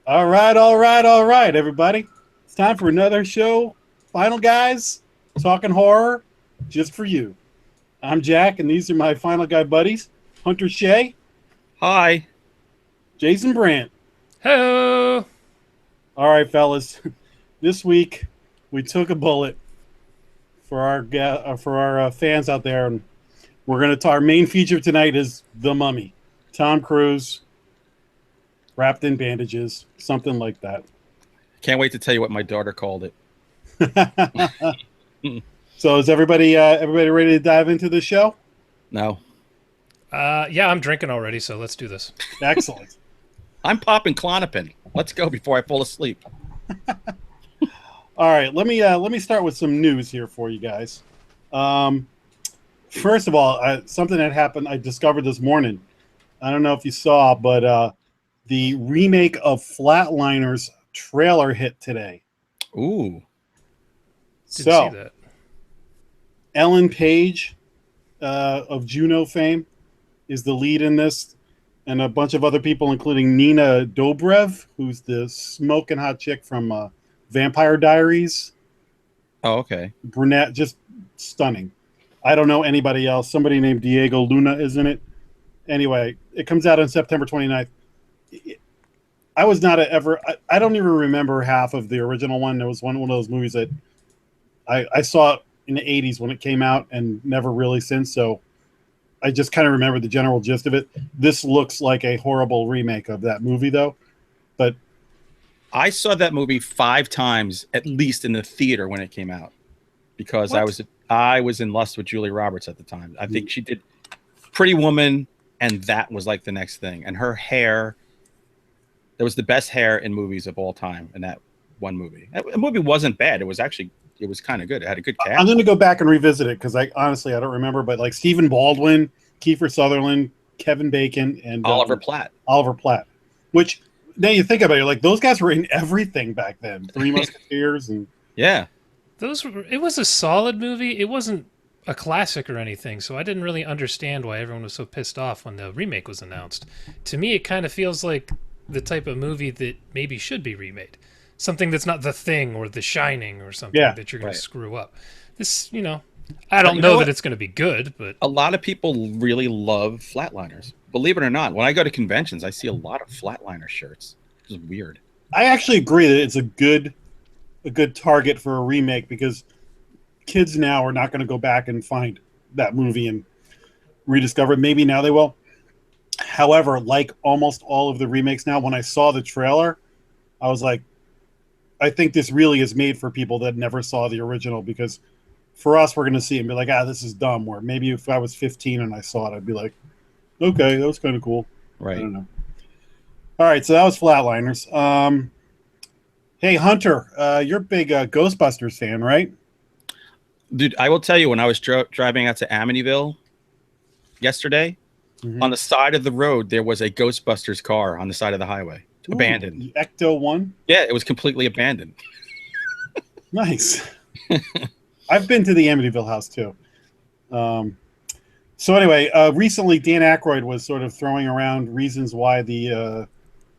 All right, everybody. It's time for another show. Final Guys, talking horror, just for you. I'm Jack, and these are my Final Guy buddies, Hunter Shea, Hi. Jason Brandt. Hello. All right, fellas. This week, we took a bullet for our fans out there, and we're going to talk. Our main feature tonight is The Mummy. Tom Cruise, wrapped in bandages, something like that. Can't wait to tell you what my daughter called it. So is everybody ready to dive into the show? No. Yeah, I'm drinking already, so let's do this. Excellent. I'm popping Klonopin. Let's go before I fall asleep. All right, let me start with some news here for you guys. First of all, something that happened I discovered this morning. I don't know if you saw, but the remake of Flatliners trailer hit today. Ooh. Didn't see that. Ellen Page of Juno fame is the lead in this, and a bunch of other people, including Nina Dobrev, who's the smoking hot chick from Vampire Diaries. Oh, okay. Brunette, just stunning. I don't know anybody else. Somebody named Diego Luna is in it. Anyway, it comes out on September 29th. I was not I don't even remember half of the original one. There was one of those movies that I saw in the 80s when it came out and never really since. So I just kind of remember the general gist of it. This looks like a horrible remake of that movie, though. But I saw that movie 5 times, at least in the theater when it came out, because What? I was in lust with Julie Roberts at the time. I think she did Pretty Woman, and that was like the next thing. And her hair, that was the best hair in movies of all time in that one movie. The movie wasn't bad. It was kind of good. It had a good cast. I'm going to go back and revisit it because I don't remember. But like Stephen Baldwin, Kiefer Sutherland, Kevin Bacon, and Oliver Platt. Oliver Platt. Which now you think about it, you're like those guys were in everything back then. Three Musketeers and Yeah. It was a solid movie. It wasn't a classic or anything, so I didn't really understand why everyone was so pissed off when the remake was announced. To me, it kind of feels like the type of movie that maybe should be remade. Something that's not The Thing or The Shining or something that you're going to screw up. This, I don't know that it's going to be good, but A lot of people really love Flatliners. Believe it or not, when I go to conventions, I see a lot of Flatliner shirts. It's just weird. I actually agree that it's a good target for a remake because kids now are not going to go back and find that movie and rediscover it. Maybe now they will. However, like almost all of the remakes now, when I saw the trailer, I was like, I think this really is made for people that never saw the original because for us, we're going to see it and be like, this is dumb. Where maybe if I was 15 and I saw it, I'd be like, okay, that was kind of cool. Right. I don't know. All right, so that was Flatliners. Hey, Hunter, you're a big Ghostbusters fan, right? Dude, I will tell you, when I was driving out to Amityville yesterday, on the side of the road, there was a Ghostbusters car on the side of the highway. Abandoned. The Ecto one? Yeah, it was completely abandoned. Nice. I've been to the Amityville house too. So anyway, recently Dan Aykroyd was sort of throwing around reasons why the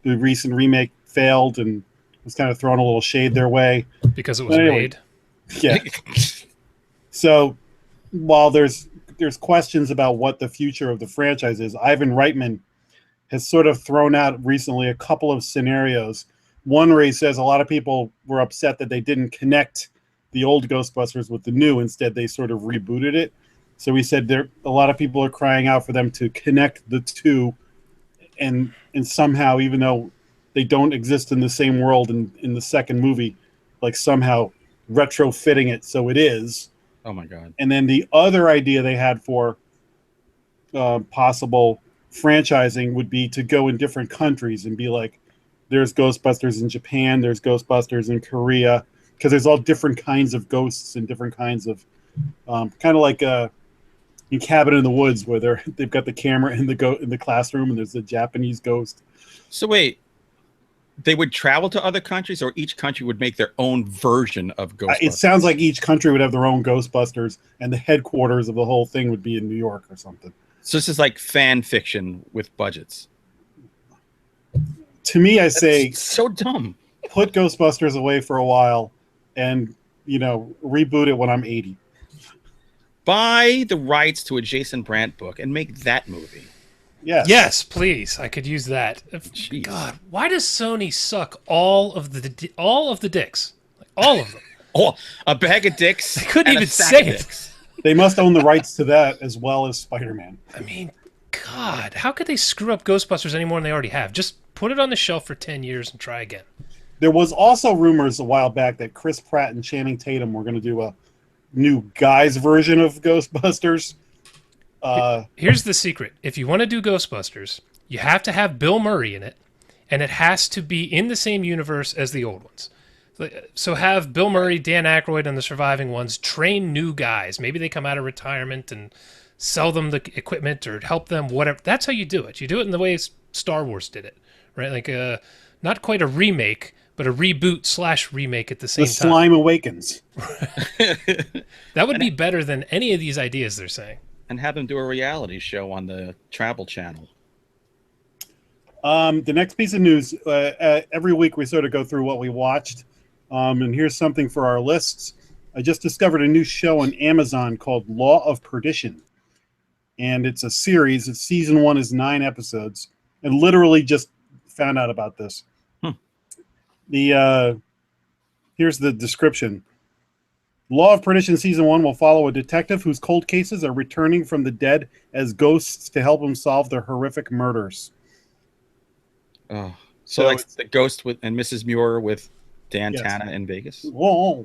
recent remake failed and was kind of throwing a little shade their way. because it was made. Yeah. So while there's questions about what the future of the franchise is, Ivan Reitman has sort of thrown out recently a couple of scenarios. One where he says a lot of people were upset that they didn't connect the old Ghostbusters with the new. Instead, they sort of rebooted it. So he said a lot of people are crying out for them to connect the two and somehow, even though they don't exist in the same world in the second movie, like somehow retrofitting it so it is. Oh, my God. And then the other idea they had for possible franchising would be to go in different countries and be like, there's Ghostbusters in Japan, there's Ghostbusters in Korea, because there's all different kinds of ghosts and different kinds of kind of like in Cabin in the Woods where they've got the camera in the classroom and there's a Japanese ghost. So wait, they would travel to other countries, or each country would make their own version of Ghostbusters? It sounds like each country would have their own Ghostbusters, and the headquarters of the whole thing would be in New York or something. So this is like fan fiction with budgets. To me, I say so dumb. Put Ghostbusters away for a while, and reboot it when I'm 80. Buy the rights to a Jason Brandt book and make that movie. Yes, please. I could use that. Jeez. God, why does Sony suck all of the dicks? Like, all of them. Oh, a bag of dicks. They couldn't even say it. They must own the rights to that as well as Spider-Man. I mean, God, how could they screw up Ghostbusters any more than they already have? Just put it on the shelf for 10 years and try again. There was also rumors a while back that Chris Pratt and Channing Tatum were going to do a new guys version of Ghostbusters. Here's the secret. If you want to do Ghostbusters, you have to have Bill Murray in it, and it has to be in the same universe as the old ones. So have Bill Murray, Dan Aykroyd, and the surviving ones train new guys. Maybe they come out of retirement and sell them the equipment or help them, whatever. That's how you do it. You do it in the way Star Wars did it, right? Like not quite a remake, but a reboot/remake at the same time. The Slime Awakens. That would be better than any of these ideas they're saying. And have them do a reality show on the Travel Channel. The next piece of news, every week we sort of go through what we watched. And here's something for our lists. I just discovered a new show on Amazon called Law of Perdition. And it's a series. Season 1 is 9 episodes. And literally just found out about this. Here's the description. Law of Perdition Season 1 will follow a detective whose cold cases are returning from the dead as ghosts to help him solve their horrific murders. Oh, so like the Ghost and Mrs. Muir with Dan Tana in Vegas? Whoa.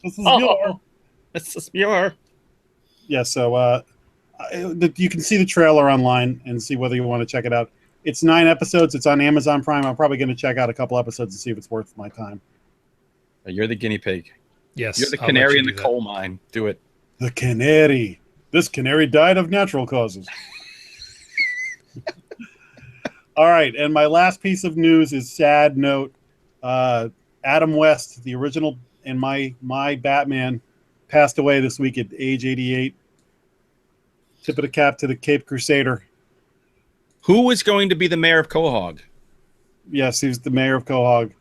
This is Muir. This is Muir. Yeah, so you can see the trailer online and see whether you want to check it out. It's 9 episodes. It's on Amazon Prime. I'm probably going to check out a couple episodes and see if it's worth my time. You're the guinea pig. Yes. You're the canary in the coal mine. Do it. The canary. This canary died of natural causes. All right, and my last piece of news is sad note. Adam West, the original and my Batman, passed away this week at age 88. Tip of the cap to the Cape Crusader. Who is going to be the mayor of Quahog? Yes, he's the mayor of Quahog.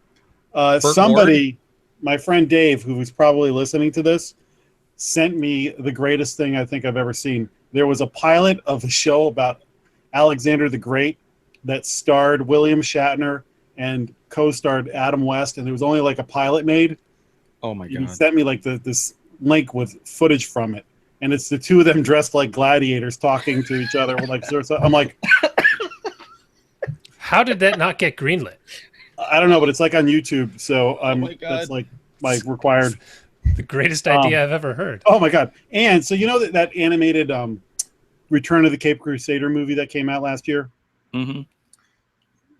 Somebody, my friend Dave, who was probably listening to this, sent me the greatest thing I think I've ever seen. There was a pilot of a show about Alexander the Great that starred William Shatner and co-starred Adam West, and there was only like a pilot made. Oh my God. He sent me like this link with footage from it, and it's the two of them dressed like gladiators talking to each other. I'm like, how did that not get greenlit? I don't know, but it's like on YouTube, so that's like my required. The greatest idea I've ever heard. Oh my God. And so that animated Return of the Cape Crusader movie that came out last year? Mm-hmm.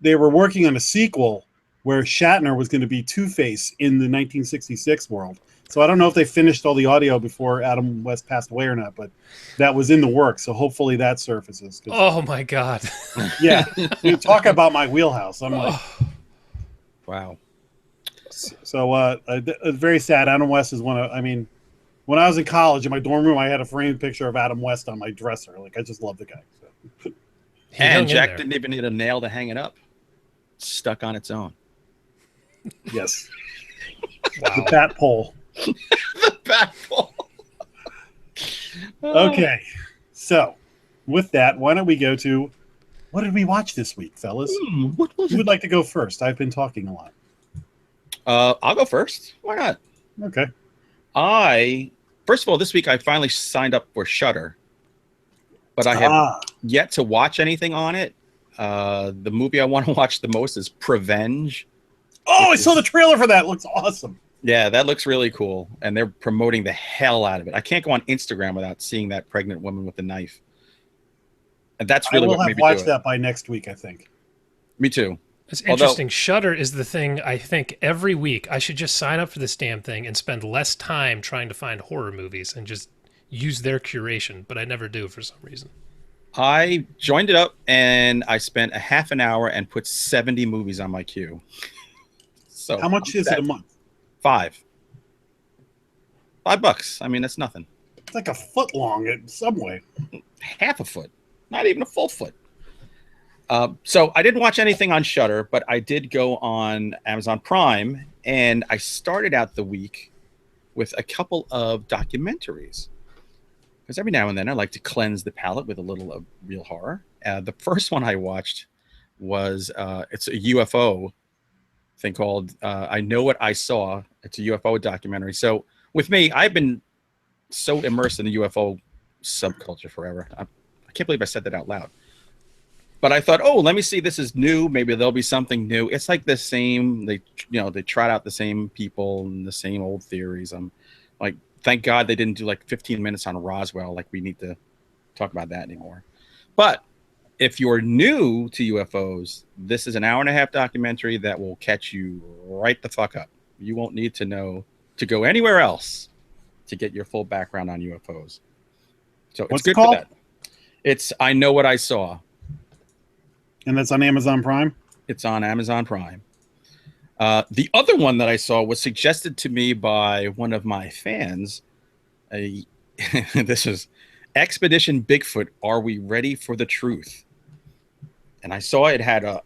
They were working on a sequel where Shatner was going to be Two-Face in the 1966 world. So I don't know if they finished all the audio before Adam West passed away or not, but that was in the works. So hopefully that surfaces. Oh my God. Yeah. You talk about my wheelhouse. I'm like, wow. So it's very sad. Adam West is when I was in college in my dorm room, I had a framed picture of Adam West on my dresser. Like, I just love the guy. So. And Jack didn't even need a nail to hang it up. Stuck on its own. Yes. Wow. The bat pole. The bat pole. Okay. So, with that, why don't we go to what did we watch this week, fellas? What was Who would like to go first? I've been talking a lot. I'll go first. Why not? Okay. First of all, this week I finally signed up for Shudder, but I have yet to watch anything on it. The movie I want to watch the most is Prevenge. Oh, I saw the trailer for that. It looks awesome. Yeah, that looks really cool, and they're promoting the hell out of it. I can't go on Instagram without seeing that pregnant woman with the knife, and that's really what made me do it. I will have watched that by next week, I think. Me too. It's interesting. Shudder is the thing I think every week I should just sign up for this damn thing and spend less time trying to find horror movies and just use their curation, but I never do for some reason. I joined it up and I spent a half an hour and put 70 movies on my queue. So how much is it a month? $5. I mean, that's nothing. It's like a foot long at Subway. Half a foot. Not even a full foot. So I didn't watch anything on Shudder, but I did go on Amazon Prime, and I started out the week with a couple of documentaries. Because every now and then I like to cleanse the palate with a little of real horror. The first one I watched was it's a UFO thing called I Know What I Saw. It's a UFO documentary. So with me, I've been so immersed in the UFO subculture forever. I can't believe I said that out loud. But I thought, oh, let me see. This is new. Maybe there'll be something new. It's like the same. They trot out the same people and the same old theories. I'm like, thank God they didn't do like 15 minutes on Roswell. Like we need to talk about that anymore. But if you're new to UFOs, this is an hour-and-a-half documentary that will catch you right the fuck up. You won't need to go anywhere else to get your full background on UFOs. So it's good for that. It's I Know What I Saw. And that's on Amazon Prime? It's on Amazon Prime. The other one that I saw was suggested to me by one of my fans. This was Expedition Bigfoot, Are We Ready for the Truth? And I saw it had a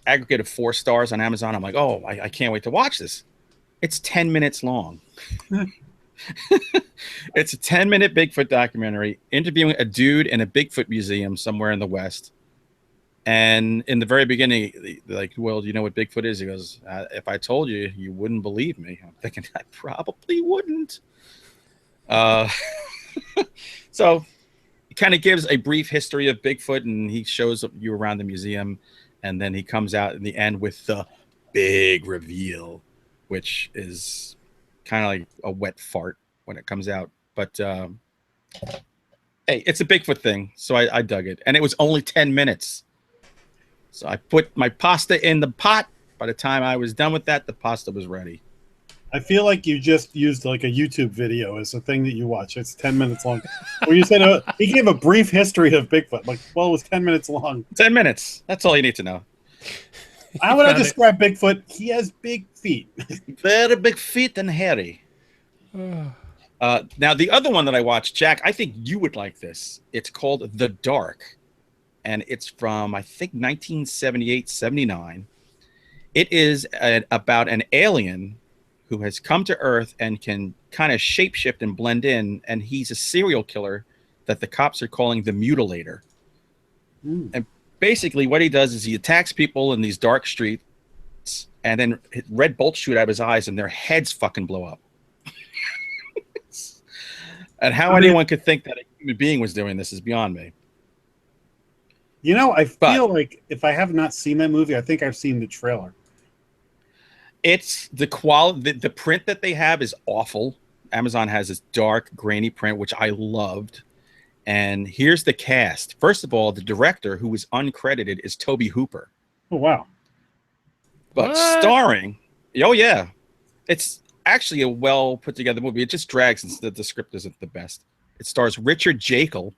aggregate of 4 stars on Amazon. I'm like, oh, I can't wait to watch this. It's 10 minutes long. It's a 10-minute Bigfoot documentary interviewing a dude in a Bigfoot museum somewhere in the West. And in the very beginning, like, well, do you know what Bigfoot is? He goes, if I told you, you wouldn't believe me. I'm thinking, I probably wouldn't. So he kind of gives a brief history of Bigfoot, and he shows you around the museum. And then he comes out in the end with the big reveal, which is kind of like a wet fart when it comes out. But hey, it's a Bigfoot thing, so I dug it. And it was only 10 minutes. So I put my pasta in the pot. By the time I was done with that, the pasta was ready. I feel like you just used like a YouTube video as a thing that you watch. It's 10 minutes long. Where you said he gave a brief history of Bigfoot. Like, well, it was 10 minutes long. 10 minutes. That's all you need to know. How would I describe Bigfoot? He has big feet. Very big feet and hairy. Now, the other one that I watched, Jack, I think you would like this. It's called The Dark. And it's from, I think, 1978, 79. It is about an alien who has come to Earth and can kind of shapeshift and blend in. And he's a serial killer that the cops are calling the Mutilator. And basically what he does is he attacks people in these dark streets, and then red bolts shoot out of his eyes and their heads fucking blow up. And how anyone could think that a human being was doing this is beyond me. You know, I feel like if I have not seen that movie, I think I've seen the trailer. It's the quality, the print that they have is awful. Amazon has this dark, grainy print, which I loved. And here's the cast. First of all, the director, who is uncredited, is Tobe Hooper. Oh, wow. But starring, oh, yeah. It's actually a well put together movie. It just drags since the script isn't the best. It stars Richard Jekyll.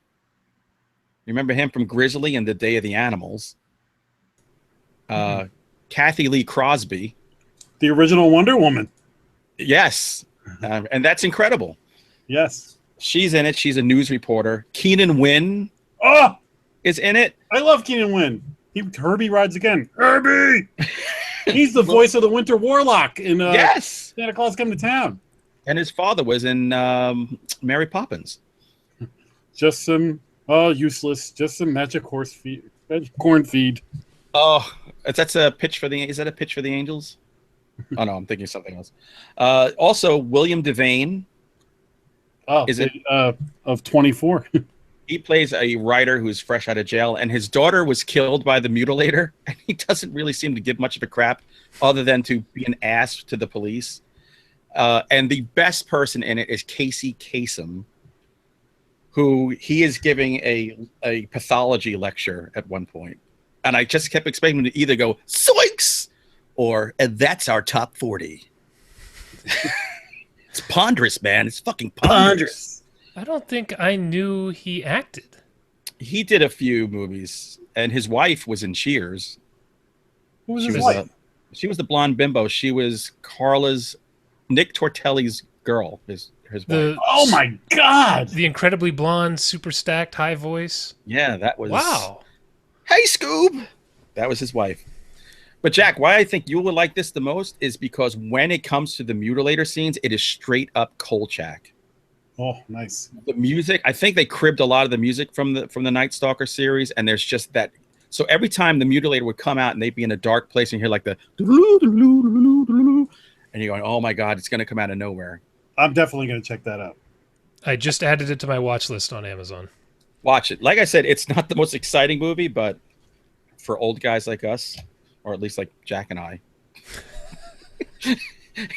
You remember him from Grizzly and The Day of the Animals. Kathy Lee Crosby. The original Wonder Woman. Yes. And that's incredible. Yes. She's in it. She's a news reporter. Keenan Wynn is in it. I love Keenan Wynn. Herbie rides again. Herbie! He's the voice of the Winter Warlock in yes. Santa Claus Come to Town. And his father was in Mary Poppins. Just some useless. Just some magic corn feed. Oh, that's a pitch for the. Is that a pitch for the Angels? Oh no, I'm thinking of something else. Also, William Devane. Oh, is it of 24? He plays a writer who's fresh out of jail, and his daughter was killed by the Mutilator, and he doesn't really seem to give much of a crap, other than to be an ass to the police. And the best person in it is Casey Kasem, who he is giving a pathology lecture at one point. And I just kept expecting him to either go, "Zoinks!" or, "And that's our top 40. It's ponderous, man. It's fucking ponderous. I don't think I knew he acted. He did a few movies, and his wife was in Cheers. Who was his wife? She was the blonde bimbo. She was Nick Tortelli's girl, his wife. Oh my God! The incredibly blonde, super stacked, high voice. Yeah, that was... Wow. Hey, Scoob. That was his wife. But Jack, why I think you will like this the most is because when it comes to the mutilator scenes, it is straight up Kolchak. Oh, nice. The music, I think they cribbed a lot of the music from the Night Stalker series, and there's just that. So every time the mutilator would come out and they'd be in a dark place and you hear like the and you're going, oh my God, it's going to come out of nowhere. I'm definitely going to check that out. I just added it to my watch list on Amazon. Watch it. Like I said, it's not the most exciting movie, but for old guys like us, or at least like Jack and I,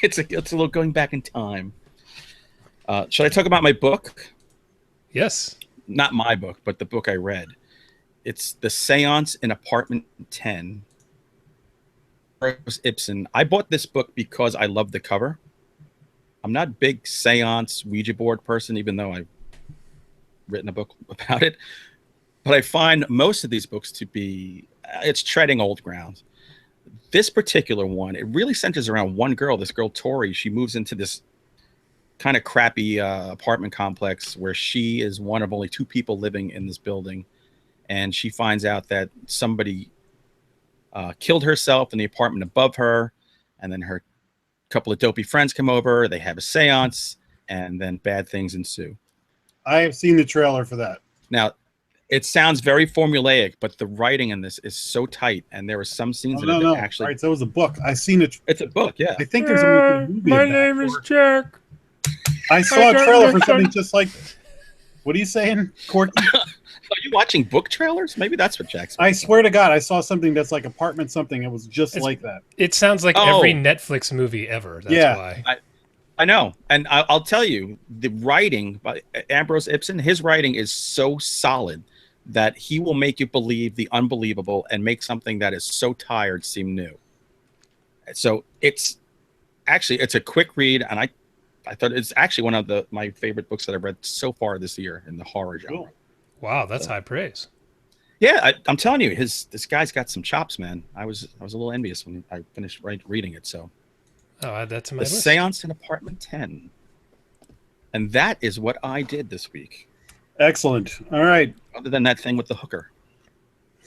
it's a little going back in time. Should I talk about my book? Yes. Not my book, but the book I read. It's The Seance in Apartment 10. Ibsen. I bought this book because I love the cover. I'm not a big seance Ouija board person, even though I've written a book about it. But I find most of these books to be, it's treading old ground. This particular one, it really centers around one girl, this girl, Tori. She moves into this kind of crappy apartment complex where she is one of only two people living in this building. And she finds out that somebody killed herself in the apartment above her. And then her couple of dopey friends come over. They have a seance, and then bad things ensue. I have seen the trailer for that. Now, it sounds very formulaic, but the writing in this is so tight, and there are some scenes in it that actually. All right, so it was a book. I've seen it. It's a book, yeah. I think there's a movie. My name is Jack. I saw a trailer for something just like this. What are you saying, Corky? Are you watching book trailers? Maybe that's what Jack's. I swear to God, I saw something that's like apartment something. It was just like that. It sounds like every Netflix movie ever. That's why. I know. And I'll tell you, the writing by Ambrose Ibsen, his writing is so solid that he will make you believe the unbelievable and make something that is so tired seem new. So it's a quick read, and I thought it's actually one of my favorite books that I've read so far this year in the horror genre. Cool. Wow, that's high praise. Yeah, I'm telling you, this guy's got some chops, man. I was a little envious when I finished reading it. So, I'll add that to my The list. Seance in Apartment 10, and that is what I did this week. Excellent. All right. Other than that thing with the hooker.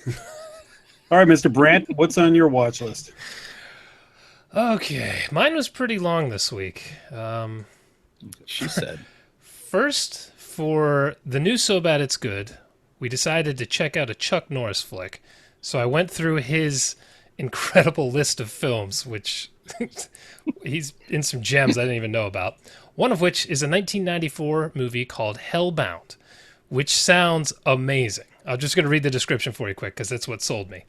All right, Mr. Brandt, what's on your watch list? Okay, mine was pretty long this week. She said. First, for the new So Bad It's Good, we decided to check out a Chuck Norris flick. So I went through his incredible list of films, which he's in some gems I didn't even know about. One of which is a 1994 movie called Hellbound, which sounds amazing. I'm just going to read the description for you quick because that's what sold me.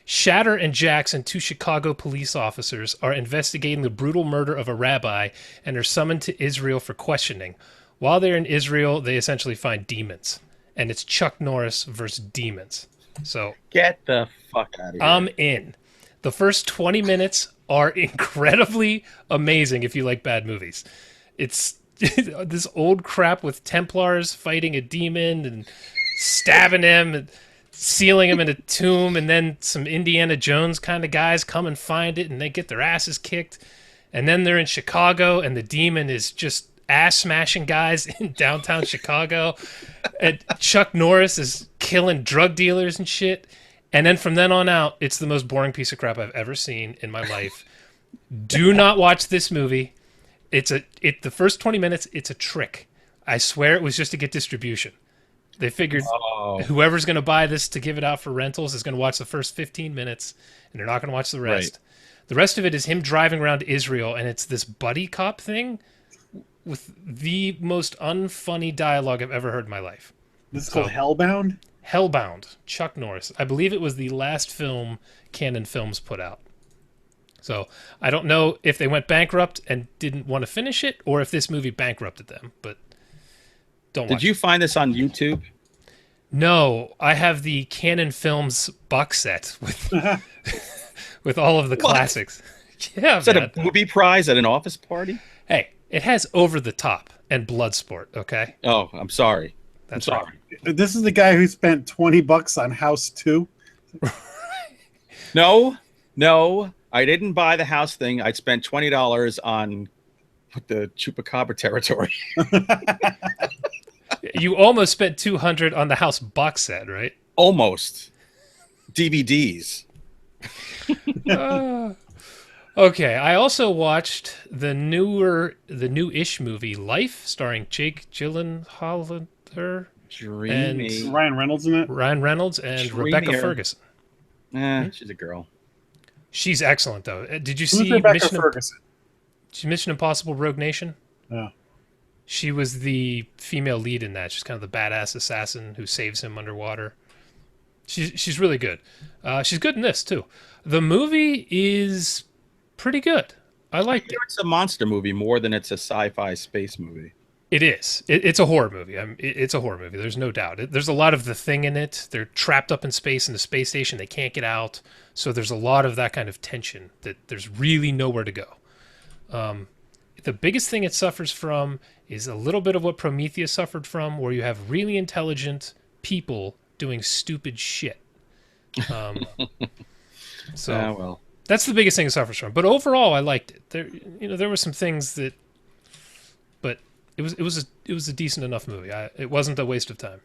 Shatter and Jackson, two Chicago police officers, are investigating the brutal murder of a rabbi and are summoned to Israel for questioning. While they're in Israel, they essentially find demons. And it's Chuck Norris versus demons. So Get the fuck out of here. I'm in. The first 20 minutes are incredibly amazing if you like bad movies. It's this old crap with Templars fighting a demon and stabbing him and sealing him in a tomb, and then some Indiana Jones kind of guys come and find it and they get their asses kicked. And then they're in Chicago and the demon is just ass smashing guys in downtown Chicago. And Chuck Norris is killing drug dealers and shit. And then from then on out, it's the most boring piece of crap I've ever seen in my life. Do not watch this movie. The first 20 minutes, it's a trick. I swear it was just to get distribution. They figured whoever's going to buy this to give it out for rentals is going to watch the first 15 minutes, and they're not going to watch the rest. Right. The rest of it is him driving around Israel, and it's this buddy cop thing with the most unfunny dialogue I've ever heard in my life. This is called Hellbound? Hellbound, Chuck Norris. I believe it was the last film Canon Films put out. So I don't know if they went bankrupt and didn't want to finish it, or if this movie bankrupted them, but don't watch Did you find this on YouTube? No, I have the Canon Films box set with with all of the classics. Yeah, is that a movie prize at an office party? Hey, it has Over the Top and Bloodsport, okay? Oh, I'm sorry. That's I'm sorry. right. This is the guy who spent $20 on House 2? No, I didn't buy the house thing. I spent $20 on the Chupacabra territory. You almost spent $200 on the house box set, right? Almost. DVDs. Okay, I also watched the new-ish movie Life, starring Jake Gyllenhaal Dreamy. and Ryan Reynolds in it. Ryan Reynolds and Rebecca Dreamier. Ferguson. She's a girl. She's excellent, though. Did you Who's see Rebecca Ferguson? Mission Impossible: Rogue Nation? Yeah. She was the female lead in that. She's kind of the badass assassin who saves him underwater. She's really good. She's good in this too. The movie is pretty good. I liked it. It's a monster movie more than it's a sci-fi space movie. It is. It's a horror movie. It's a horror movie. There's no doubt. There's a lot of The Thing in it. They're trapped up in space in the space station. They can't get out. So there's a lot of that kind of tension that there's really nowhere to go. The biggest thing it suffers from is a little bit of what Prometheus suffered from, where you have really intelligent people doing stupid shit. Well, that's the biggest thing it suffers from. But overall, I liked it. There were some things that, but it was a decent enough movie. It wasn't a waste of time.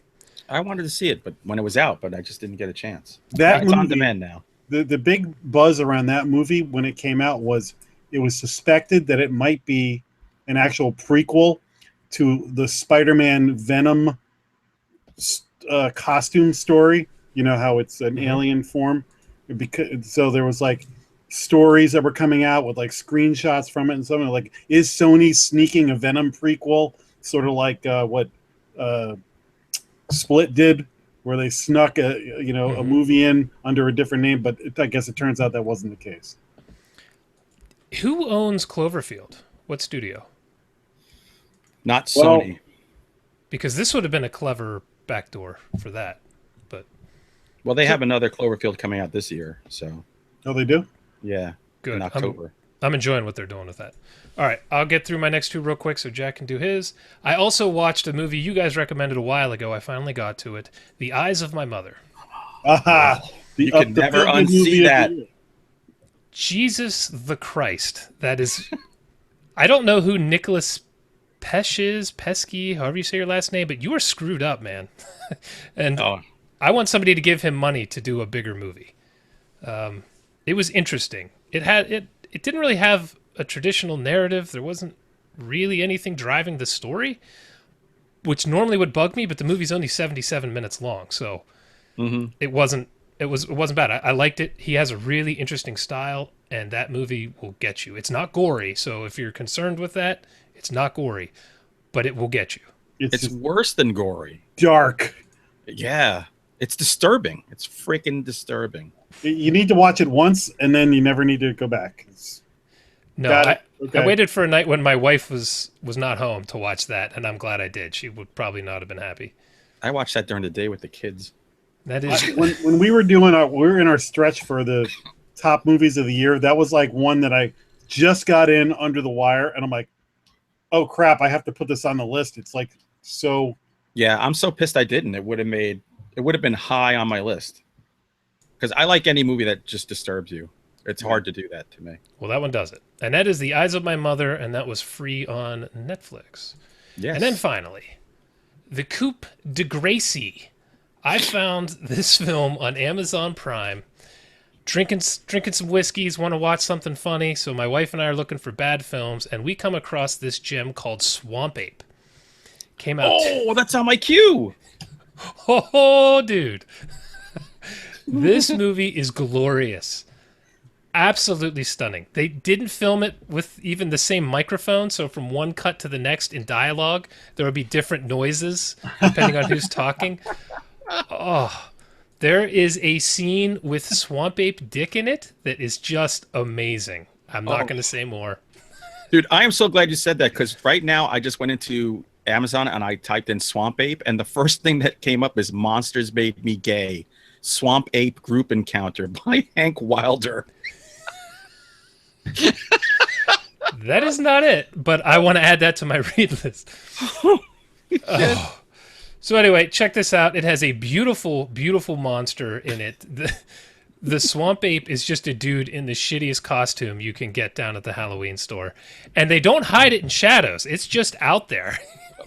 I wanted to see it, but when it was out, but I just didn't get a chance. It's on demand now. The big buzz around that movie when it came out was it was suspected that it might be an actual prequel to the Spider-Man Venom costume story. You know how it's an alien form. So there was like stories that were coming out with like screenshots from it and something like, is Sony sneaking a Venom prequel? Sort of like what Split did, where they snuck a movie in under a different name, but I guess it turns out that wasn't the case. Who owns Cloverfield? What studio? Not Sony. Because this would have been a clever backdoor for that. Well, they have another Cloverfield coming out this year, so. Oh, they do? Yeah. Good. In October. I'm enjoying what they're doing with that. All right, I'll get through my next two real quick so Jack can do his. I also watched a movie you guys recommended a while ago. I finally got to it. The Eyes of My Mother. You can never unsee that. Jesus the Christ. That is... I don't know who Nicholas Pesky, however you say your last name, but you are screwed up, man. And I want somebody to give him money to do a bigger movie. It was interesting. It didn't really have a traditional narrative. There wasn't really anything driving the story, which normally would bug me, but the movie's only 77 minutes long, so it wasn't bad. I liked it. He has a really interesting style, and that movie will get you. It's not gory, so if you're concerned with that, it's not gory, but it will get you. It's worse than gory. Dark. Yeah. It's disturbing. It's freaking disturbing. You need to watch it once, and then you never need to go back. I waited for a night when my wife was not home to watch that, and I'm glad I did. She would probably not have been happy. I watched that during the day with the kids. That is when we were doing we were in our stretch for the top movies of the year. That was like one that I just got in under the wire, and I'm like, oh crap, I have to put this on the list. It's like so. Yeah, I'm so pissed I didn't. It would have been high on my list because I like any movie that just disturbs you. It's hard to do that to me. Well, that one does it. And that is The Eyes of My Mother, and that was free on Netflix. Yes. And then finally, The Coupe de Gracie. I found this film on Amazon Prime. Drinking some whiskeys, want to watch something funny, so my wife and I are looking for bad films, and we come across this gem called Swamp Ape. Came out. Oh, that's on my queue. Oh, dude. This movie is glorious. Absolutely stunning. They didn't film it with even the same microphone, so from one cut to the next in dialogue, there would be different noises depending on who's talking. Oh, there is a scene with Swamp Ape Dick in it that is just amazing. I'm not going to say more. Dude, I am so glad you said that because right now I just went into Amazon and I typed in Swamp Ape, and the first thing that came up is Monsters Made Me Gay. Swamp Ape Group Encounter by Hank Wilder. That is not it, but I want to add that to my read list. Oh. So anyway, check this out. It has a beautiful, beautiful monster in it. The Swamp Ape is just a dude in the shittiest costume you can get down at the Halloween store. And they don't hide it in shadows. It's just out there.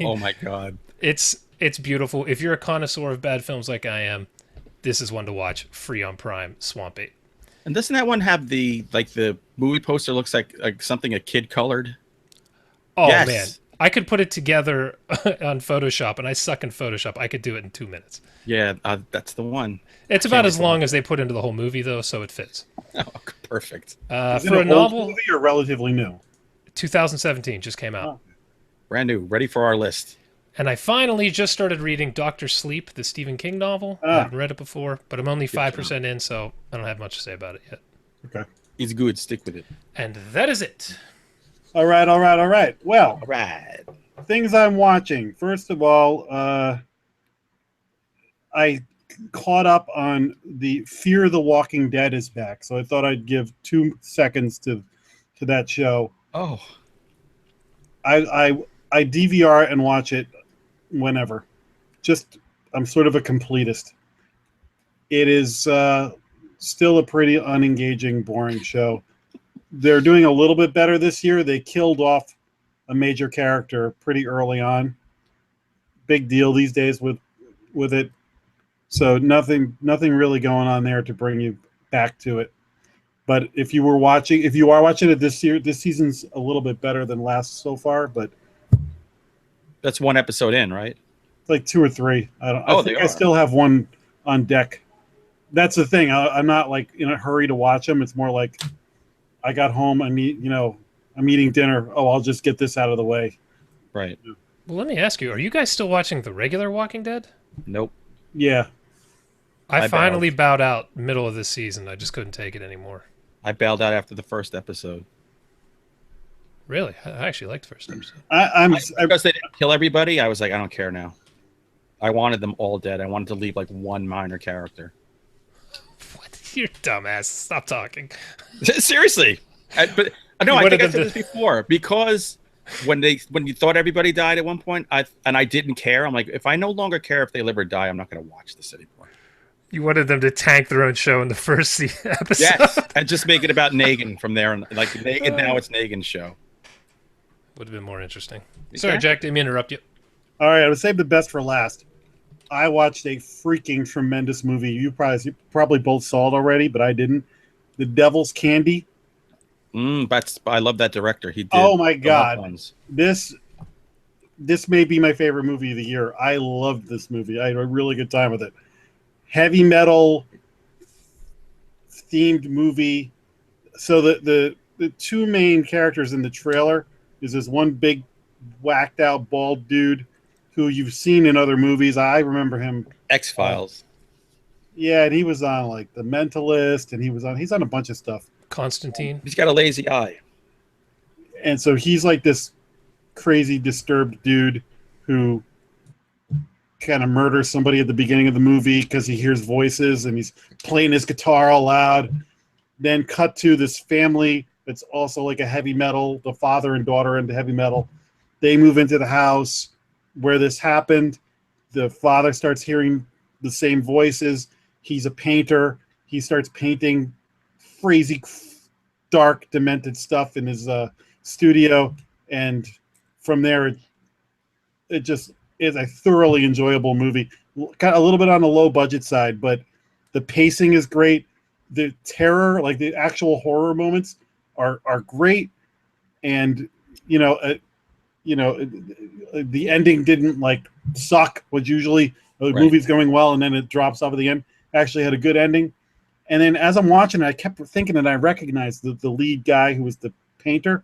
Oh my God. It's beautiful. If you're a connoisseur of bad films like I am, this is one to watch. Free on Prime. Swamp 8. And doesn't that one have the movie poster looks like something a kid colored? Oh Yes. man, I could put it together on Photoshop, and I suck in Photoshop. I could do it in 2 minutes. Yeah, that's the one. It's about as long as they put into the whole movie, though, so it fits. Oh, perfect. Is it For a an old novel, movie or relatively new? 2017 just came out. Oh. Brand new, ready for our list. And I finally just started reading Dr. Sleep, the Stephen King novel. I haven't read it before, but I'm only 5% in, so I don't have much to say about it yet. Okay. It's good. Stick with it. And that is it. All right. Well, All right. things I'm watching. First of all, I caught up on the Fear the Walking Dead is back, so I thought I'd give 2 seconds to that show. Oh. I DVR and watch it whenever. I'm sort of a completist. It is still a pretty unengaging, boring show. They're doing a little bit better this year. They killed off a major character pretty early on. Big deal these days with it. So nothing really going on there to bring you back to it. But if you are watching it this year, this season's a little bit better than last so far, but That's one episode in, right? it's like 2 or 3. I think I are. still have one on deck. That's the thing. I'm not like in a hurry to watch them. It's more like I got home. I'm eating dinner. Oh, I'll just get this out of the way. Right. Well, let me ask you, are you guys still watching the regular Walking Dead? Nope. Yeah. I finally bowed out middle of this season. I just couldn't take it anymore. I bailed out after the first episode. Really? I actually liked the first episode. Because they didn't kill everybody, I was like, I don't care now. I wanted them all dead. I wanted to leave like one minor character. What? You're dumbass. Stop talking. Seriously. I think I said this before. Because when you thought everybody died at one point, I didn't care. I'm like, if I no longer care if they live or die, I'm not going to watch this anymore. You wanted them to tank their own show in the first episode? Yes, and just make it about Negan from there. Like Negan, now it's Negan's show. Would have been more interesting. Sorry, Jack, didn't mean to interrupt you. All right, I would save the best for last. I watched a freaking tremendous movie. You probably both saw it already, but I didn't. The Devil's Candy. I love that director. He did. Oh my God, this may be my favorite movie of the year. I loved this movie. I had a really good time with it. Heavy metal themed movie. So the 2 main characters in the trailer is this one big whacked out bald dude who you've seen in other movies. I remember him. X-Files. Yeah, and he was on like The Mentalist, and he's on a bunch of stuff. Constantine. He's got a lazy eye. And so he's like this crazy, disturbed dude who kind of murders somebody at the beginning of the movie because he hears voices and he's playing his guitar all loud. Then cut to this family that's also like a heavy metal, the father and daughter into heavy metal. They move into the house where this happened. The father starts hearing the same voices. He's a painter. He starts painting crazy, dark, demented stuff in his studio. And from there, it just is a thoroughly enjoyable movie. Kind of a little bit on the low budget side, but the pacing is great. The terror, like the actual horror moments, are great. And the ending didn't like suck. Which usually the movie's going well and then it drops off at the end. Actually had a good ending. And then as I'm watching it, I kept thinking that I recognized the lead guy who was the painter,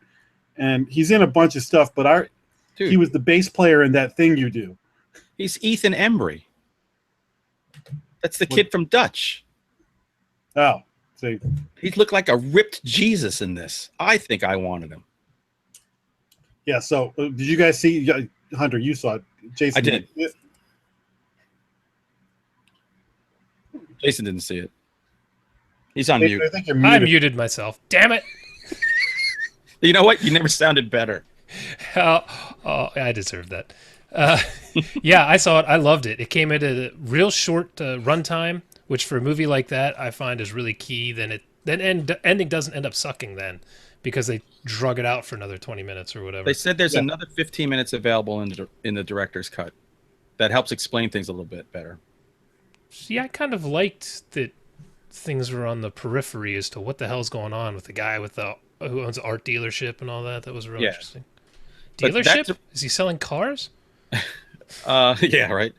and he's in a bunch of stuff. But he was the bass player in That Thing You Do. He's Ethan Embry. That's the kid from Dutch. Oh, see, he looked like a ripped Jesus in this. I think I wanted him. Yeah. So, did you guys see Hunter? You saw it. Jason, I did. Jason didn't see it. He's on mute. I think you're muted. I muted myself. Damn it! You know what? You never sounded better. Oh, I deserve that. Yeah, I saw it. I loved it. It came at a real short runtime, which for a movie like that I find is really key. Then ending doesn't end up sucking then because they drug it out for another 20 minutes or whatever. They said there's another 15 minutes available in the director's cut that helps explain things a little bit better. See, I kind of liked that things were on the periphery as to what the hell's going on with the guy with the who owns an art dealership and all that. That was real Yeah. interesting. But Dealership? Is he selling cars? Yeah, right.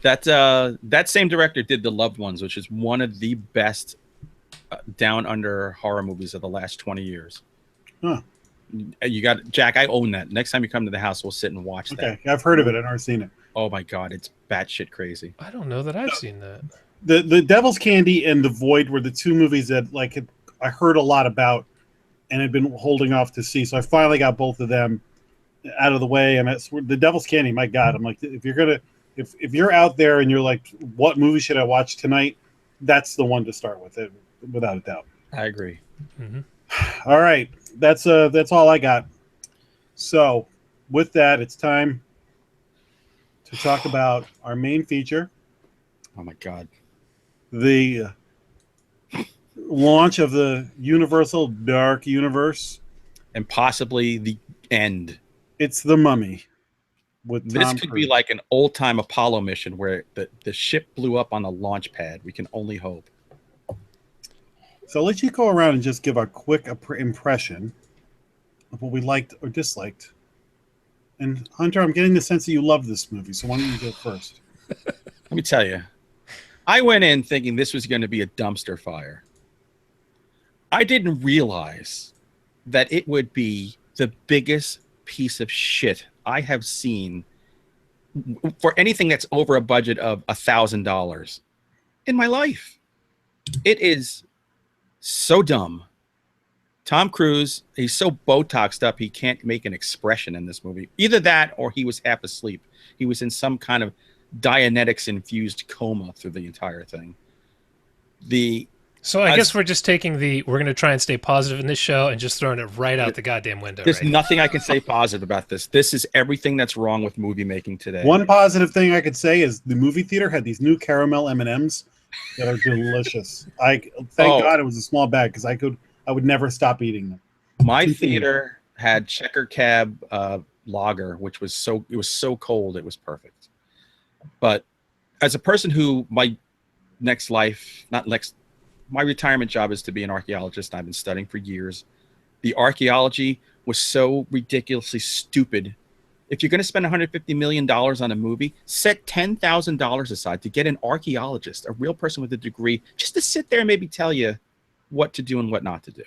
That same director did The Loved Ones, which is one of the best down under horror movies of the last 20 years. Huh. You got Jack. I own that. Next time you come to the house, we'll sit and watch that. Okay, I've heard of it. I've never seen it. Oh my god, it's batshit crazy. I don't know that I've seen that. The Devil's Candy and The Void were the two movies that I heard a lot about and had been holding off to see. So I finally got both of them out of the way. And that's the Devil's Candy. My God, I'm like, if you're out there and you're like, what movie should I watch tonight? That's the one to start with, it without a doubt. I agree. Mm-hmm. All right, that's all I got. So with that, it's time to talk about our main feature. Oh my god. The launch of the Universal Dark Universe. And possibly the end. It's The Mummy. With This Tom could Cruise. be like an old-time Apollo mission where the ship blew up on the launch pad. We can only hope. So I'll let you go around and just give a quick impression of what we liked or disliked. And Hunter, I'm getting the sense that you love this movie, so why don't you go first? Let me tell you. I went in thinking this was going to be a dumpster fire. I didn't realize that it would be the biggest piece of shit I have seen for anything that's over a budget of $1,000 in my life. It is so dumb. Tom Cruise, he's so Botoxed up, he can't make an expression in this movie. Either that or he was half asleep. He was in some kind of Dianetics-infused coma through the entire thing. So I guess we're just taking we're going to try and stay positive in this show and just throwing it right out the goddamn window. There's right nothing I can say positive about this. This is everything that's wrong with movie making today. One positive thing I could say is the movie theater had these new caramel M&Ms that are delicious. Thank God it was a small bag because I would never stop eating them. My theater had Checker Cab lager, which was so cold it was perfect. But as a person who my retirement job is to be an archaeologist. I've been studying for years. The archaeology was so ridiculously stupid. If you're going to spend $150 million on a movie, set $10,000 aside to get an archaeologist, a real person with a degree, just to sit there and maybe tell you what to do and what not to do.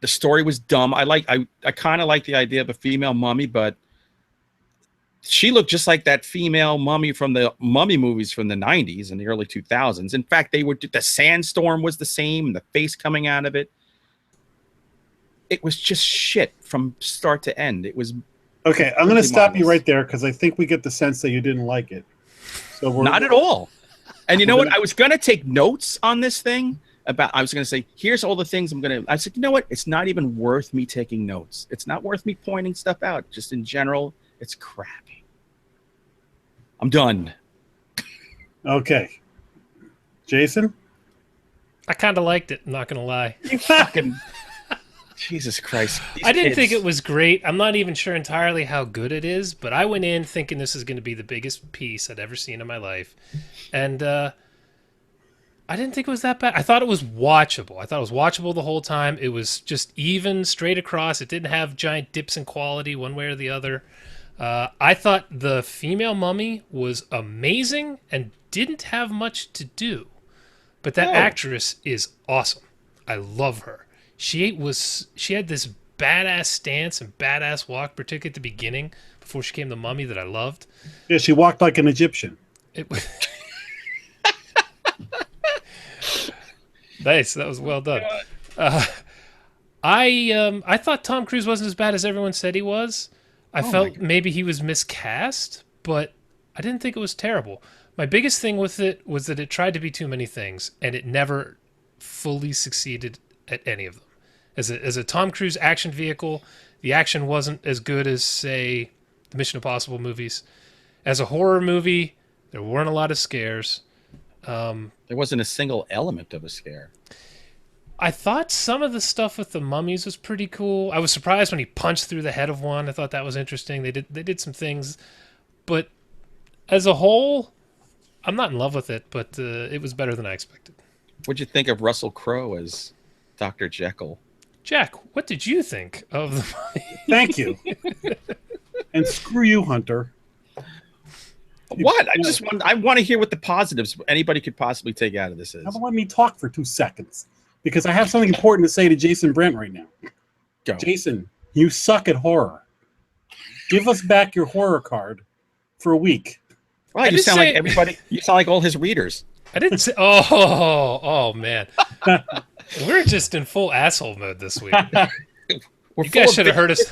The story was dumb. I kind of like the idea of a female mummy, but she looked just like that female mummy from the mummy movies from the 90s and the early 2000s. In fact, the sandstorm was the same and the face coming out of it. It was just shit from start to end. It was okay. I'm going to stop you right there because I think we get the sense that you didn't like it. So we're not at all. And you know what? I was going to take notes on this thing. I was going to say, here's all the things I said, you know what? It's not even worth me taking notes. It's not worth me pointing stuff out. Just in general, it's crappy. I'm done. Okay. Jason? I kind of liked it, I'm not going to lie. You fucking... Jesus Christ. I didn't think it was great. I'm not even sure entirely how good it is, but I went in thinking this is going to be the biggest piece I'd ever seen in my life. And I didn't think it was that bad. I thought it was watchable. I thought it was watchable the whole time. It was just even, straight across. It didn't have giant dips in quality one way or the other. I thought the female mummy was amazing and didn't have much to do. But that actress is awesome. I love her. She had this badass stance and badass walk, particularly at the beginning, before she became the mummy, that I loved. Yeah, she walked like an Egyptian. Nice, that was well done. I thought Tom Cruise wasn't as bad as everyone said he was. I felt maybe he was miscast, but I didn't think it was terrible. My biggest thing with it was that it tried to be too many things, and it never fully succeeded at any of them. As a Tom Cruise action vehicle, the action wasn't as good as, say, the Mission Impossible movies. As a horror movie, there weren't a lot of scares. There wasn't a single element of a scare. I thought some of the stuff with the mummies was pretty cool. I was surprised when he punched through the head of one. I thought that was interesting. They did some things, but as a whole, I'm not in love with it, but it was better than I expected. What'd you think of Russell Crowe as Dr. Jekyll? Jack, what did you think of the Thank you. And screw you, Hunter. What? I want to hear what the positives anybody could possibly take out of this is. Let me talk for 2 seconds because I have something important to say to Jason Brent right now. Go. Jason, you suck at horror. Give us back your horror card for a week. Well, you sound like everybody. You sound like all his readers. I didn't say. Oh man, we're just in full asshole mode this week. You guys should have heard us.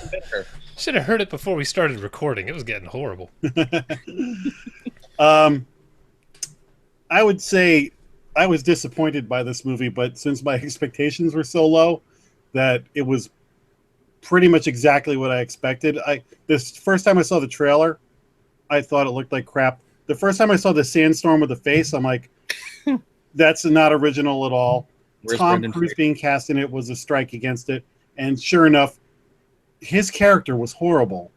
Should have heard it before we started recording. It was getting horrible. I would say I was disappointed by this movie, but since my expectations were so low, that it was pretty much exactly what I expected. This first time I saw the trailer, I thought it looked like crap. The first time I saw the sandstorm with the face, I'm like, that's not original at all. Where's Tom Brendan Cruise Fraser? being cast in it was a strike against it. And sure enough, his character was horrible.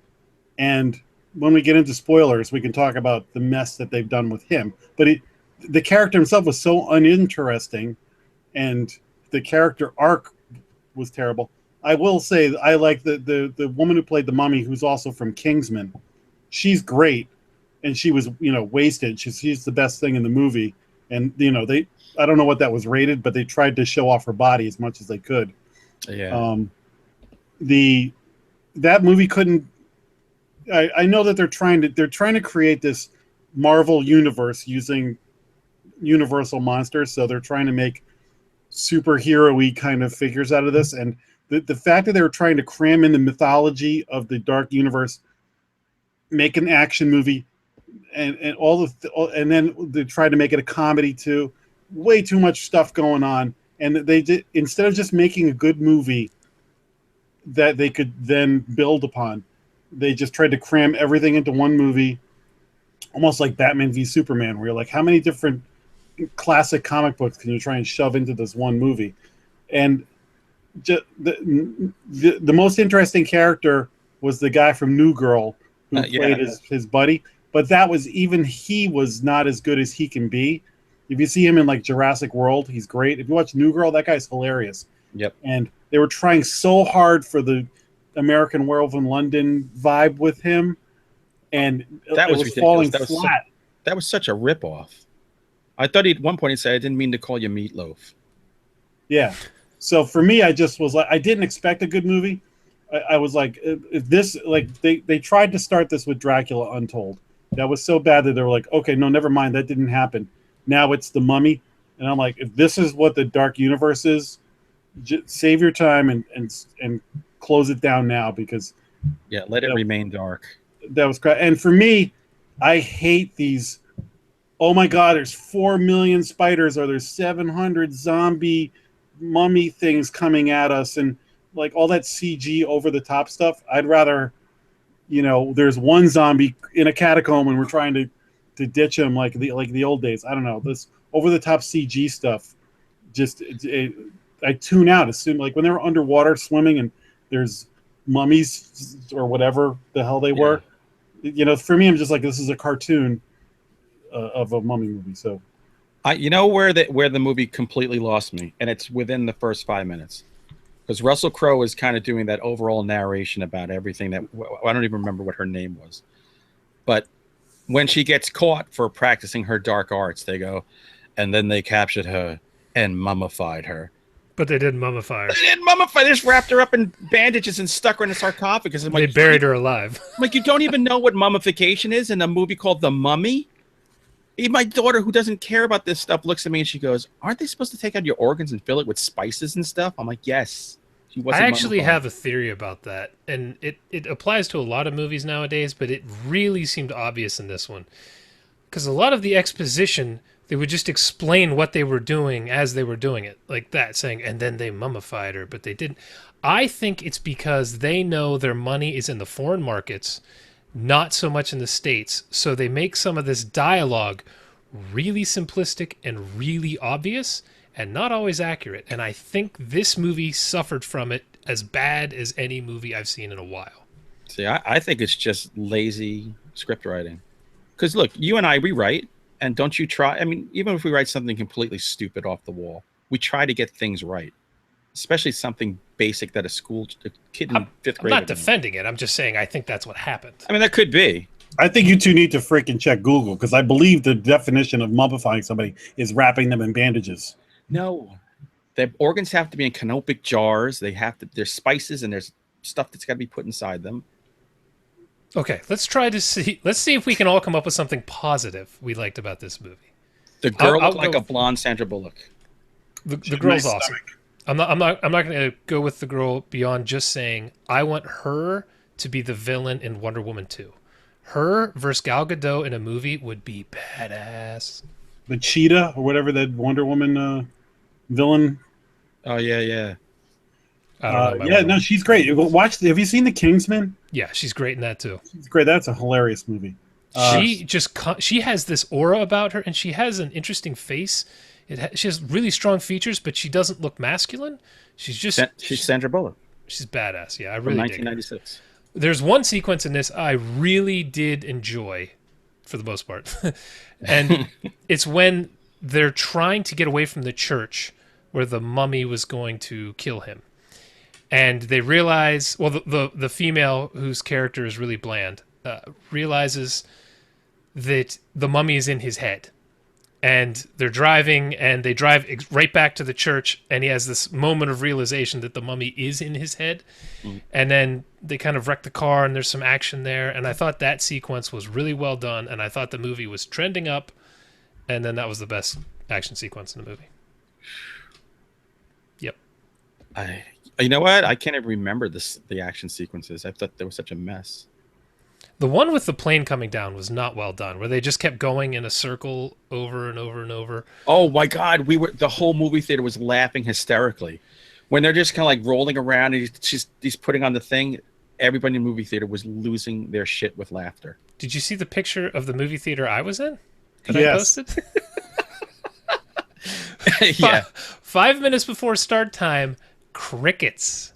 And when we get into spoilers, we can talk about the mess that they've done with him. But the character himself was so uninteresting, and the character arc was terrible. I will say I like the woman who played the mummy, who's also from Kingsman. She's great, and she was wasted. She's the best thing in the movie. And I don't know what that was rated, but they tried to show off her body as much as they could. Yeah. That movie couldn't. I know that they're trying to create this Marvel universe using Universal monsters, so they're trying to make superhero-y kind of figures out of this. And the fact that they were trying to cram in the mythology of the Dark Universe, make an action movie, and and then they tried to make it a comedy too. Way too much stuff going on, and they did, instead of just making a good movie that they could then build upon, they just tried to cram everything into one movie, almost like Batman v Superman, where you're like, how many different classic comic books can you try and shove into this one movie? And the most interesting character was the guy from New Girl who played his buddy, but he was not as good as he can be. If you see him in like Jurassic World, he's great. If you watch New Girl, that guy's hilarious. Yep. And they were trying so hard for the American Werewolf in London vibe with him, and that was falling flat. That was such a ripoff. I thought at one point he said, "I didn't mean to call you Meatloaf." Yeah. So for me, I just was like, I didn't expect a good movie. I was like, if this, like, they tried to start this with Dracula Untold. That was so bad that they were like, okay, no, never mind, that didn't happen. Now it's The Mummy, and I'm like, if this is what the Dark Universe is, save your time and close it down now, because let it remain dark. That was crap. And for me, I hate these. Oh my God, there's 4 million spiders, or there's 700 zombie mummy things coming at us, and like all that CG over the top stuff. I'd rather, there's one zombie in a catacomb and we're trying to ditch him like the old days. I don't know, this over the top CG stuff. I tune out as soon, like when they were underwater swimming and there's mummies or whatever the hell they were. For me, I'm just like, this is a cartoon of a mummy movie. So, where the movie completely lost me, and it's within the first 5 minutes, because Russell Crowe is kind of doing that overall narration about everything that I don't even remember what her name was, but when she gets caught for practicing her dark arts, they go, and then they captured her and mummified her. But they didn't mummify her. They didn't mummify. They just wrapped her up in bandages and stuck her in a sarcophagus. They buried her alive. Like, you don't even know what mummification is in a movie called The Mummy? Even my daughter, who doesn't care about this stuff, looks at me and she goes, aren't they supposed to take out your organs and fill it with spices and stuff? I'm like, yes. I actually have a theory about that, and it applies to a lot of movies nowadays, but it really seemed obvious in this one. Because a lot of the exposition, they would just explain what they were doing as they were doing it, like that, saying, and then they mummified her, but they didn't. I think it's because they know their money is in the foreign markets, not so much in the States, so they make some of this dialogue really simplistic and really obvious, and not always accurate. And I think this movie suffered from it as bad as any movie I've seen in a while. See, I think it's just lazy script writing. Because look, you and I, we write, And don't you try? I mean, even if we write something completely stupid off the wall, we try to get things right, especially something basic that a kid in fifth grade. I'm not defending it. I'm just saying I think that's what happened. I mean, that could be. I think you two need to freaking check Google, because I believe the definition of mummifying somebody is wrapping them in bandages. No, the organs have to be in canopic jars. There's spices and there's stuff that's got to be put inside them. Okay, let's see if we can all come up with something positive we liked about this movie. The girl looked like a blonde Sandra Bullock. The girl's awesome. I'm not going to go with the girl beyond just saying I want her to be the villain in Wonder Woman 2. Her versus Gal Gadot in a movie would be badass. The cheetah or whatever that Wonder Woman villain. Oh yeah. I don't know. Yeah, no, she's great. Have you seen The Kingsman? Yeah, she's great in that too. She's great. That's a hilarious movie. She has this aura about her, and she has an interesting face. She has really strong features, but she doesn't look masculine. She's Sandra Bullock. She's badass. Yeah, I really dig her. 1996. There's one sequence in this I really did enjoy, for the most part, and it's when they're trying to get away from the church where the mummy was going to kill him. And they realize, well, the female whose character is really bland realizes that the mummy is in his head. And they're driving, and they drive right back to the church, and he has this moment of realization that the mummy is in his head. Mm. And then they kind of wreck the car, and there's some action there. And I thought that sequence was really well done, and I thought the movie was trending up, and then that was the best action sequence in the movie. Yep. You know what? I can't even remember the action sequences. I thought they were such a mess. The one with the plane coming down was not well done, where they just kept going in a circle over and over and over. Oh my God, the whole movie theater was laughing hysterically when they're just kind of like rolling around and he's putting on the thing. Everybody in the movie theater was losing their shit with laughter. Did you see the picture of the movie theater I was in? That yes. I posted? Yeah. 5 minutes before start time, crickets.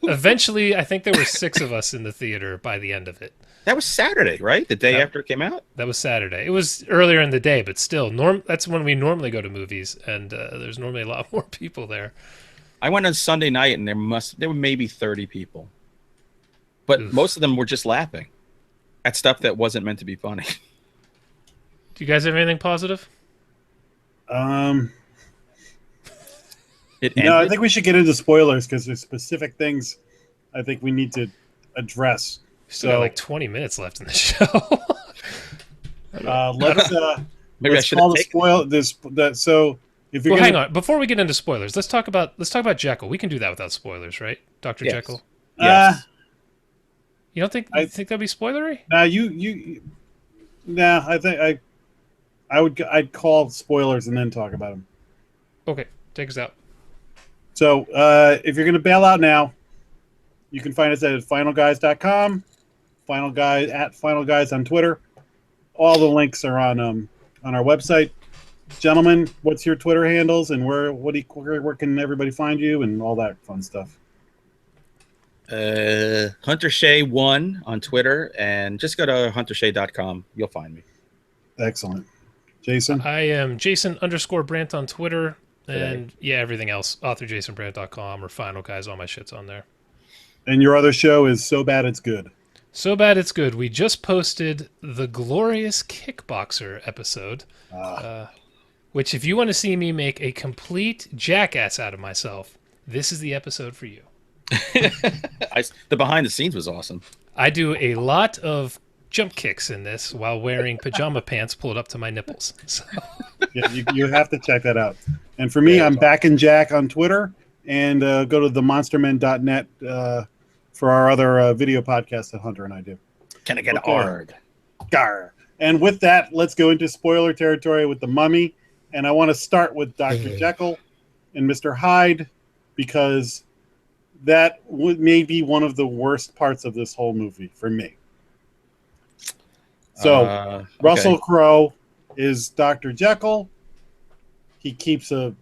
Eventually, I think there were 6 of us in the theater by the end of it. That was Saturday, right? The day after it came out? That was Saturday. It was earlier in the day, but still, that's when we normally go to movies, and there's normally a lot more people there. I went on Sunday night, and there were maybe 30 people. But most of them were just laughing at stuff that wasn't meant to be funny. Do you guys have anything positive? No, I think we should get into spoilers because there's specific things I think we need to address. Still got like 20 minutes left in the show. Let's call the spoil this. So if you're hang on, before we get into spoilers, let's talk about Jekyll. We can do that without spoilers, right, Dr. Yes. Jekyll? Yes. You don't think think that'd be spoilery? I think I'd call spoilers and then talk about them. Okay, take us out. So if you're going to bail out now, you can find us at finalguys.com, Final Guys on Twitter. All the links are on our website. Gentlemen, what's your Twitter handles and where can everybody find you and all that fun stuff? Hunter Shea 1 on Twitter, and just go to huntershay.com. You'll find me. Excellent. Jason? I am Jason_Brandt on Twitter. And everything else, authorjasonbrandt.com or Final Guys, all my shit's on there. And your other show is So Bad It's Good. So Bad It's Good. We just posted the Glorious Kickboxer episode, which if you want to see me make a complete jackass out of myself, this is the episode for you. The behind the scenes was awesome. I do a lot of jump kicks in this while wearing pajama pants pulled up to my nipples. So. Yeah, you have to check that out. And for me, I'm Back and Jack on Twitter, and go to themonstermen.net for our other video podcast that Hunter and I do. Can I get hard? Gar. And with that, let's go into spoiler territory with The Mummy. And I want to start with Dr. Jekyll and Mr. Hyde, because that may be one of the worst parts of this whole movie for me. So Russell Crowe is Dr. Jekyll. He keeps a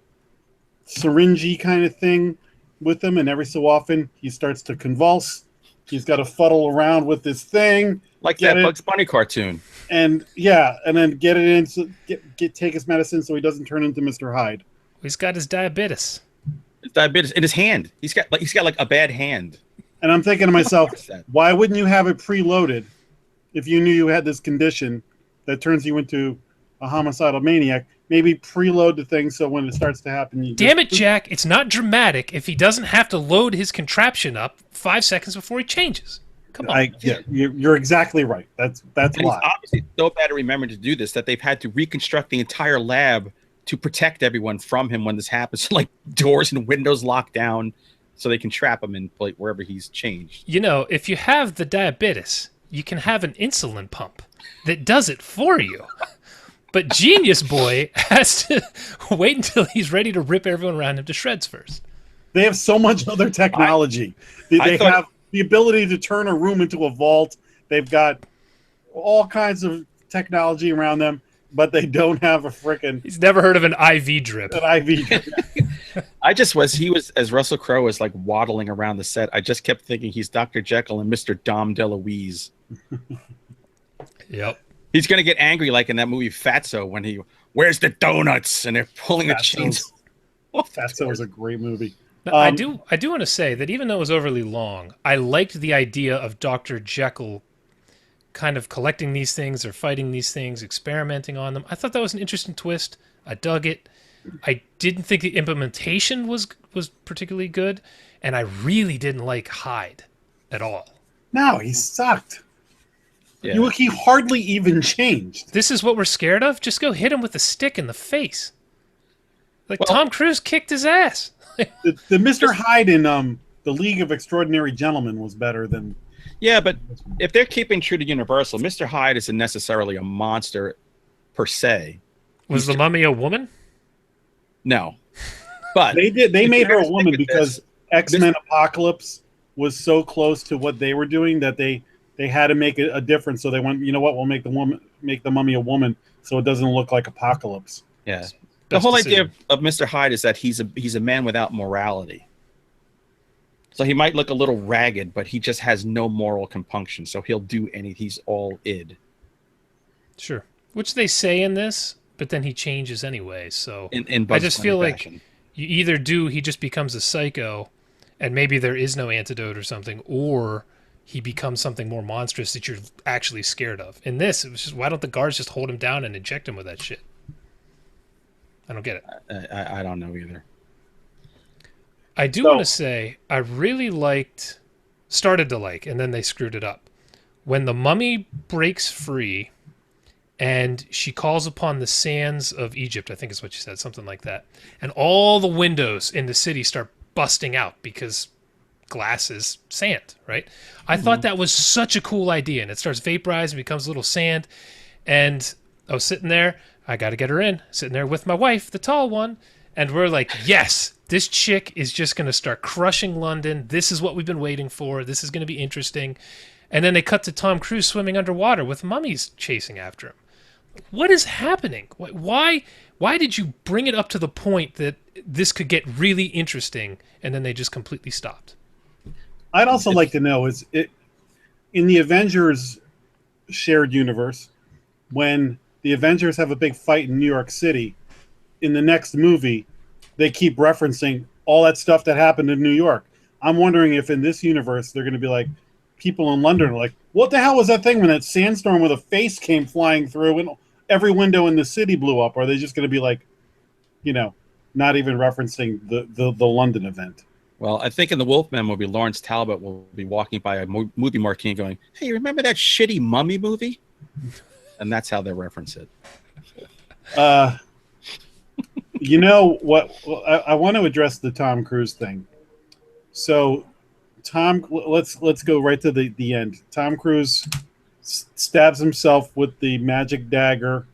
syringe kind of thing with him, and every so often he starts to convulse, He's got to fuddle around with this thing, like that Bugs Bunny cartoon. And then get it in, so take his medicine so he doesn't turn into Mr. Hyde. He's got his diabetes. His diabetes in his hand. He's got like a bad hand. And I'm thinking to myself, why wouldn't you have it preloaded if you knew you had this condition that turns you into a homicidal maniac? Maybe preload the thing so when it starts to happen, damn it, Jack! It's not dramatic if he doesn't have to load his contraption up 5 seconds before he changes. Come on. You're exactly right. That's why. It's obviously so bad to remember to do this that they've had to reconstruct the entire lab to protect everyone from him when this happens. So, like, doors and windows locked down so they can trap him in wherever he's changed. You know, if you have the diabetes, you can have an insulin pump that does it for you. But Genius Boy has to wait until he's ready to rip everyone around him to shreds first. They have so much other technology. They have the ability to turn a room into a vault. They've got all kinds of technology around them, but they don't have a frickin'... He's never heard of an IV drip. An IV drip. He was, as Russell Crowe was like waddling around the set, I just kept thinking he's Dr. Jekyll and Mr. Dom DeLuise. Yep. He's going to get angry like in that movie Fatso when where's the donuts? And they're pulling the chains. Fatso was a great movie. I do want to say that even though it was overly long, I liked the idea of Dr. Jekyll kind of collecting these things or fighting these things, experimenting on them. I thought that was an interesting twist. I dug it. I didn't think the implementation was particularly good, and I really didn't like Hyde at all. No, he sucked. Yeah. He hardly even changed. This is what we're scared of? Just go hit him with a stick in the face. Tom Cruise kicked his ass. the Mr. Hyde in the League of Extraordinary Gentlemen was better than... Yeah, but if they're keeping true to Universal, Mr. Hyde isn't necessarily a monster per se. Was the mummy a woman? No. But they made her a woman because X-Men Apocalypse was so close to what they were doing that they had to make a difference. So they went, you know what, we'll make the mummy a woman so it doesn't look like Apocalypse. Yeah. The whole idea of Mr. Hyde is that he's a man without morality. So he might look a little ragged, but he just has no moral compunction. So he'll do anything. He's all id. Sure. Which they say in this, but then he changes anyway. So I just feel like you either he just becomes a psycho and maybe there is no antidote or something, or he becomes something more monstrous that you're actually scared of. In this, it was just, why don't the guards just hold him down and inject him with that shit? I don't get it. I don't know either. I do want to say I really started to like, and then they screwed it up. When the mummy breaks free and she calls upon the sands of Egypt, I think is what she said, something like that. And all the windows in the city start busting out because glass is sand, right? I thought that was such a cool idea. And it starts vaporizing, becomes a little sand. And I was sitting there, I got to get her in, sitting there with my wife, the tall one. And we're like, yes, this chick is just going to start crushing London. This is what we've been waiting for. This is going to be interesting. And then they cut to Tom Cruise swimming underwater with mummies chasing after him. What is happening? Why did you bring it up to the point that this could get really interesting and then they just completely stopped? I'd also like to know, in the Avengers shared universe, when the Avengers have a big fight in New York City, in the next movie, they keep referencing all that stuff that happened in New York. I'm wondering if in this universe, they're going to be like, people in London are like, what the hell was that thing when that sandstorm with a face came flying through and every window in the city blew up? Or are they just going to be like, not even referencing the London event? Well, I think in the Wolfman movie, Lawrence Talbot will be walking by a movie marquee and going, hey, remember that shitty mummy movie? And that's how they reference it. You know what? I want to address the Tom Cruise thing. So, let's go right to the end. Tom Cruise stabs himself with the magic dagger,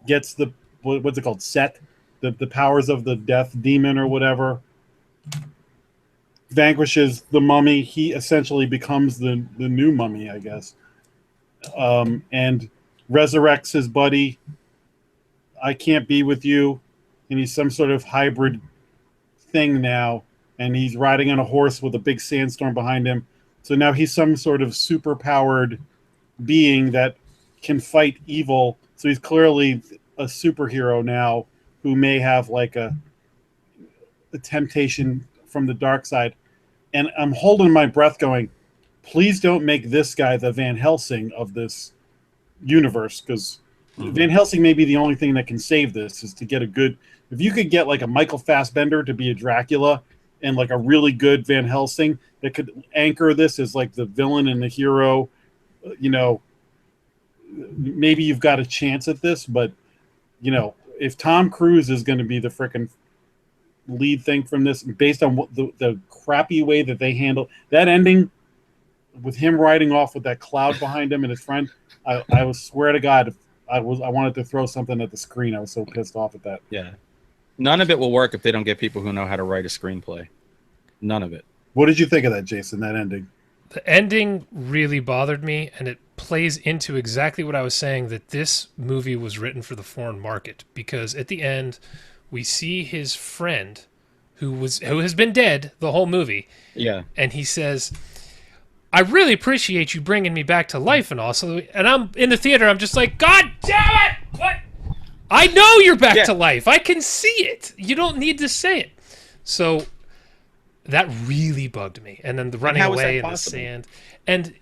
gets the what's it called? Set the powers of the death demon or whatever. Vanquishes the mummy. He essentially becomes the new mummy, I guess, and resurrects his buddy. I can't be with you. And he's some sort of hybrid thing now. And he's riding on a horse with a big sandstorm behind him. So now he's some sort of super powered being that can fight evil. So he's clearly a superhero now who may have like a temptation from the dark side. And I'm holding my breath going, please don't make this guy the Van Helsing of this universe, because Van Helsing may be the only thing that can save this, is to get a good, if you could get like a Michael Fassbender to be a Dracula and like a really good Van Helsing that could anchor this as like the villain and the hero, you know, maybe you've got a chance at this. But, you know, if Tom Cruise is going to be the frickin' lead thing from this, based on what the crappy way that they handle that ending with him riding off with that cloud behind him and his friend, I was, swear to God, I wanted to throw something at the screen. I was so pissed off at that. Yeah. None of it will work if they don't get people who know how to write a screenplay. None of it. What did you think of that, Jason, that ending? The ending really bothered me, and it plays into exactly what I was saying, that this movie was written for the foreign market, because at the end we see his friend who has been dead the whole movie. Yeah. And he says, I really appreciate you bringing me back to life and all. So, and I'm in the theater, I'm just like, God damn it! What? I know you're back to life. I can see it. You don't need to say it. So that really bugged me. And then the running away in the sand. And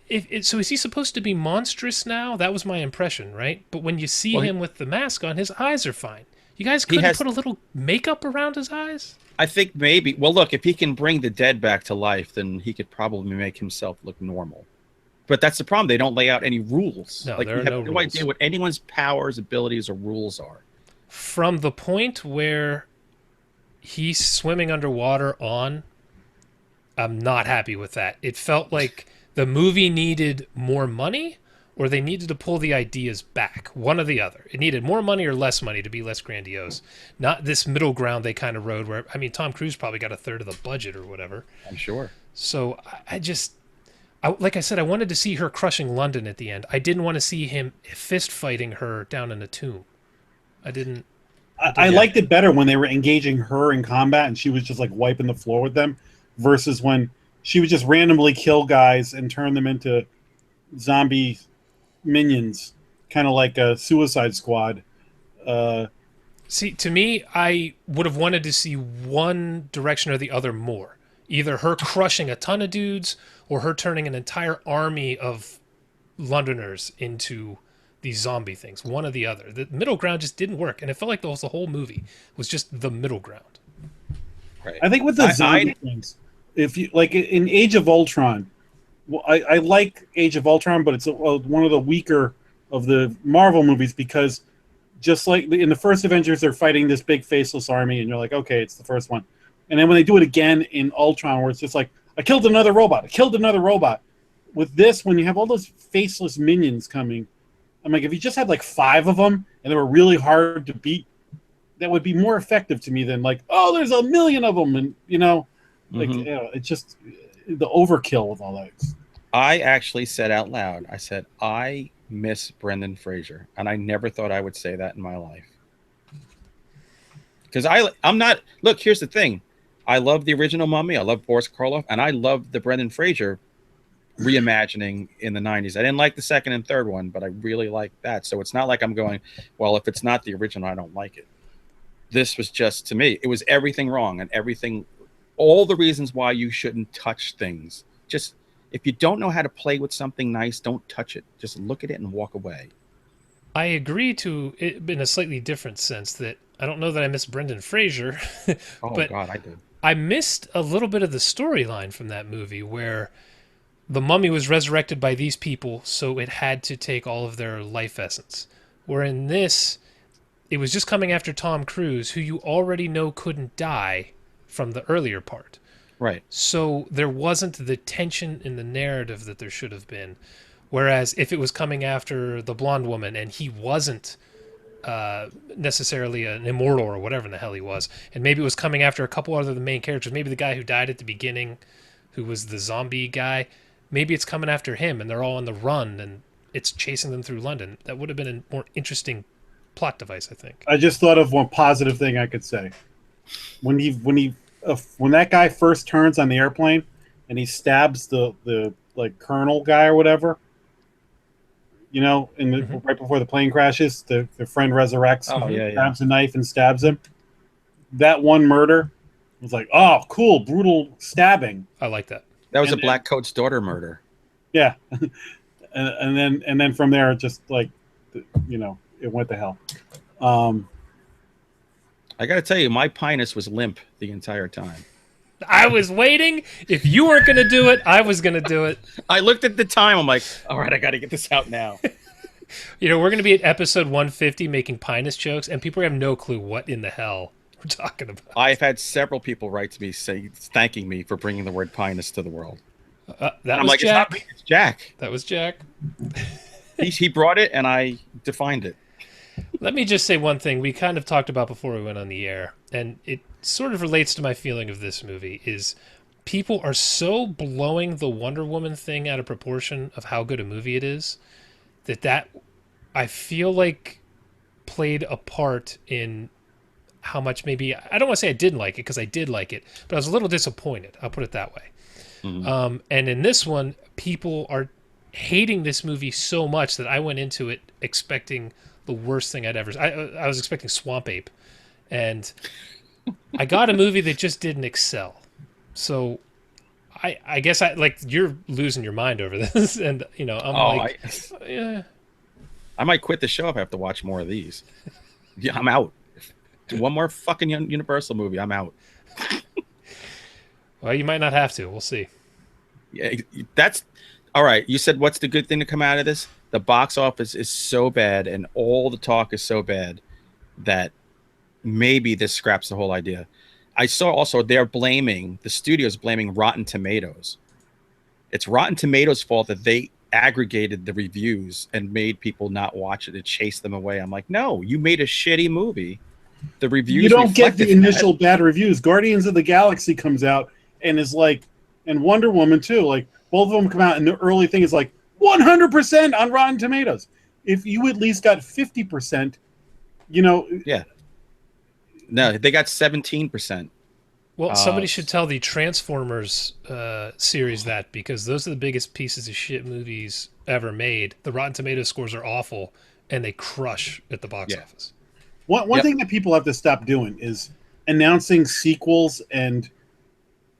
so is he supposed to be monstrous now? That was my impression, right? But when you see him with the mask on, his eyes are fine. You guys couldn't put a little makeup around his eyes? I think maybe. Well, look, if he can bring the dead back to life, then he could probably make himself look normal. But that's the problem. They don't lay out any rules. No, like, there you are have no no rules. idea what anyone's powers, abilities, or rules are. From the point where he's swimming underwater on, I'm not happy with that. It felt like the movie needed more money, or they needed to pull the ideas back. One or the other. It needed more money or less money to be less grandiose. Not this middle ground they kind of rode where, I mean, Tom Cruise probably got a third of the budget or whatever. I'm sure. So like I said, I wanted to see her crushing London at the end. I didn't want to see him fist fighting her down in a tomb. I liked it better when they were engaging her in combat and she was just like wiping the floor with them, versus when she would just randomly kill guys and turn them into zombie minions, kind of like a Suicide Squad. See, to me, I would have wanted to see one direction or the other more. Either her crushing a ton of dudes or her turning an entire army of Londoners into these zombie things. One or the other. The middle ground just didn't work, and it felt like the whole movie was just the middle ground. Right. I think with the zombie things, if you like in Age of Ultron, well, I like Age of Ultron, but it's one of the weaker of the Marvel movies, because just like in the first Avengers, they're fighting this big faceless army, and you're like, okay, it's the first one. And then when they do it again in Ultron, where it's just like, I killed another robot. With this, when you have all those faceless minions coming, I'm like, if you just had like 5 of them and they were really hard to beat, that would be more effective to me than like, oh, there's 1 million of them, and you know, like you know, it's just the overkill with all that. I actually said out loud, I said, I miss Brendan Fraser, and I never thought I would say that in my life. Because I'm not. Look, here's the thing. I love the original Mummy. I love Boris Karloff, and I love the Brendan Fraser reimagining in the 90s. I didn't like the second and third one, but I really like that. So it's not like I'm going, well, if it's not the original, I don't like it. This was just, to me, it was everything wrong and everything, all the reasons why you shouldn't touch things. Just, if you don't know how to play with something nice, don't touch it. Just look at it and walk away. I agree to it in a slightly different sense that I don't know that I miss Brendan Fraser, but God, I did. I missed a little bit of the storyline from that movie where the mummy was resurrected by these people, so it had to take all of their life essence. Where in this, it was just coming after Tom Cruise, who you already know couldn't die from the earlier part. Right. So there wasn't the tension in the narrative that there should have been. Whereas if it was coming after the blonde woman and he wasn't necessarily an immortal or whatever in the hell he was, and maybe it was coming after a couple other of the main characters, maybe the guy who died at the beginning, who was the zombie guy, maybe it's coming after him and they're all on the run and it's chasing them through London. That would have been a more interesting plot device, I think. I just thought of one positive thing I could say. When that guy first turns on the airplane and he stabs the like colonel guy or whatever. You know, in the right before the plane crashes, the friend resurrects, grabs a knife and stabs him. That one murder was like, oh, cool, brutal stabbing. I like that. That was a black coat's daughter murder. Yeah, and then from there, just like, you know, it went to hell. I got to tell you, my pinus was limp the entire time. I was waiting. If you weren't going to do it, I was going to do it. I looked at the time. I'm like, all right, I got to get this out now. You know, we're going to be at episode 150 making pinus jokes, and people have no clue what in the hell we're talking about. I've had several people write to me thanking me for bringing the word pinus to the world. That was like, Jack. It's not me, it's Jack. That was Jack. He brought it, and I defined it. Let me just say one thing we kind of talked about before we went on the air, and it sort of relates to my feeling of this movie, is people are so blowing the Wonder Woman thing out of proportion of how good a movie it is, that I feel like played a part in how much maybe, I don't want to say I didn't like it, because I did like it, but I was a little disappointed. I'll put it that way. And in this one, people are hating this movie so much that I went into it expecting the worst thing I'd ever. I was expecting Swamp Ape, and I got a movie that just didn't excel. So I guess you're losing your mind over this, and you know yeah. I might quit the show if I have to watch more of these. Yeah, I'm out. One more fucking Universal movie, I'm out. Well, you might not have to. We'll see. Yeah, that's all right. You said what's the good thing to come out of this? The box office is so bad and all the talk is so bad that maybe this scraps the whole idea. I saw also the studio's blaming Rotten Tomatoes. It's Rotten Tomatoes' fault that they aggregated the reviews and made people not watch it and chase them away. I'm like, no, you made a shitty movie. The reviews, you don't get the initial bad reviews. Guardians of the Galaxy comes out and is like, and Wonder Woman too, like both of them come out and the early thing is like 100% on Rotten Tomatoes. If you at least got 50%, you know. Yeah. No, they got 17%. Well, somebody should tell the Transformers series that, because those are the biggest pieces of shit movies ever made. The Rotten Tomatoes scores are awful, and they crush at the box office. One thing that people have to stop doing is announcing sequels and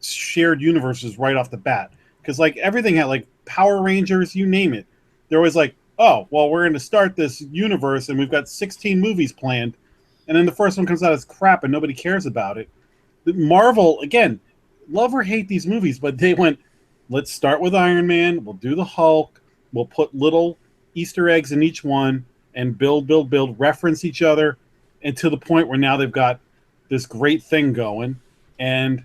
shared universes right off the bat. Because like everything had like Power Rangers, you name it. They're always like, oh, well, we're going to start this universe and we've got 16 movies planned. And then the first one comes out as crap and nobody cares about it. Marvel, again, love or hate these movies, but they went, let's start with Iron Man. We'll do the Hulk. We'll put little Easter eggs in each one and build, reference each other. And to the point where now they've got this great thing going. And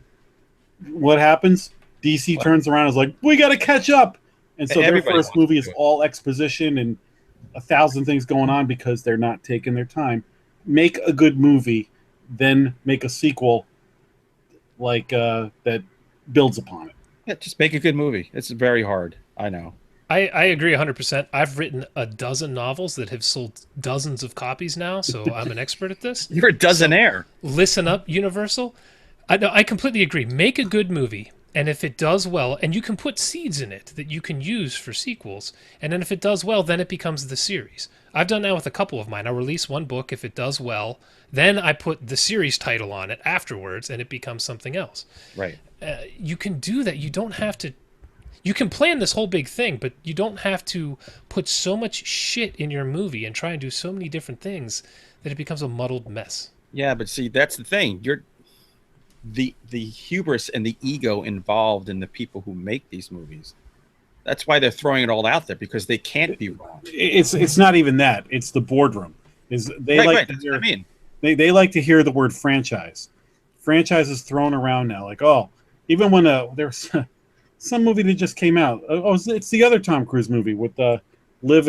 what happens? DC turns around and is like, we got to catch up. And so their first movie is all exposition and 1,000 things going on because they're not taking their time. Make a good movie, then make a sequel like that builds upon it. Yeah, just make a good movie. It's very hard. I know. I agree 100%. I've written a dozen novels that have sold dozens of copies now, so I'm an expert at this. You're a dozenaire. So, listen up, Universal. I completely agree. Make a good movie, and if it does well, and you can put seeds in it that you can use for sequels, and then if it does well, then it becomes the series. I've done that with a couple of mine. I'll release one book. If it does well, then I put the series title on it afterwards, and it becomes something else. Right. You can do that. You don't have to. You can plan this whole big thing, but you don't have to put so much shit in your movie and try and do so many different things that it becomes a muddled mess. Yeah, but see, that's the thing. You're the hubris and the ego involved in the people who make these movies. That's why they're throwing it all out there, because they can't be wrong. It's not even that. It's the boardroom. They like to hear the word franchise. Franchise is thrown around now. Like, oh, even when there's some movie that just came out. Oh, it's the other Tom Cruise movie with Live,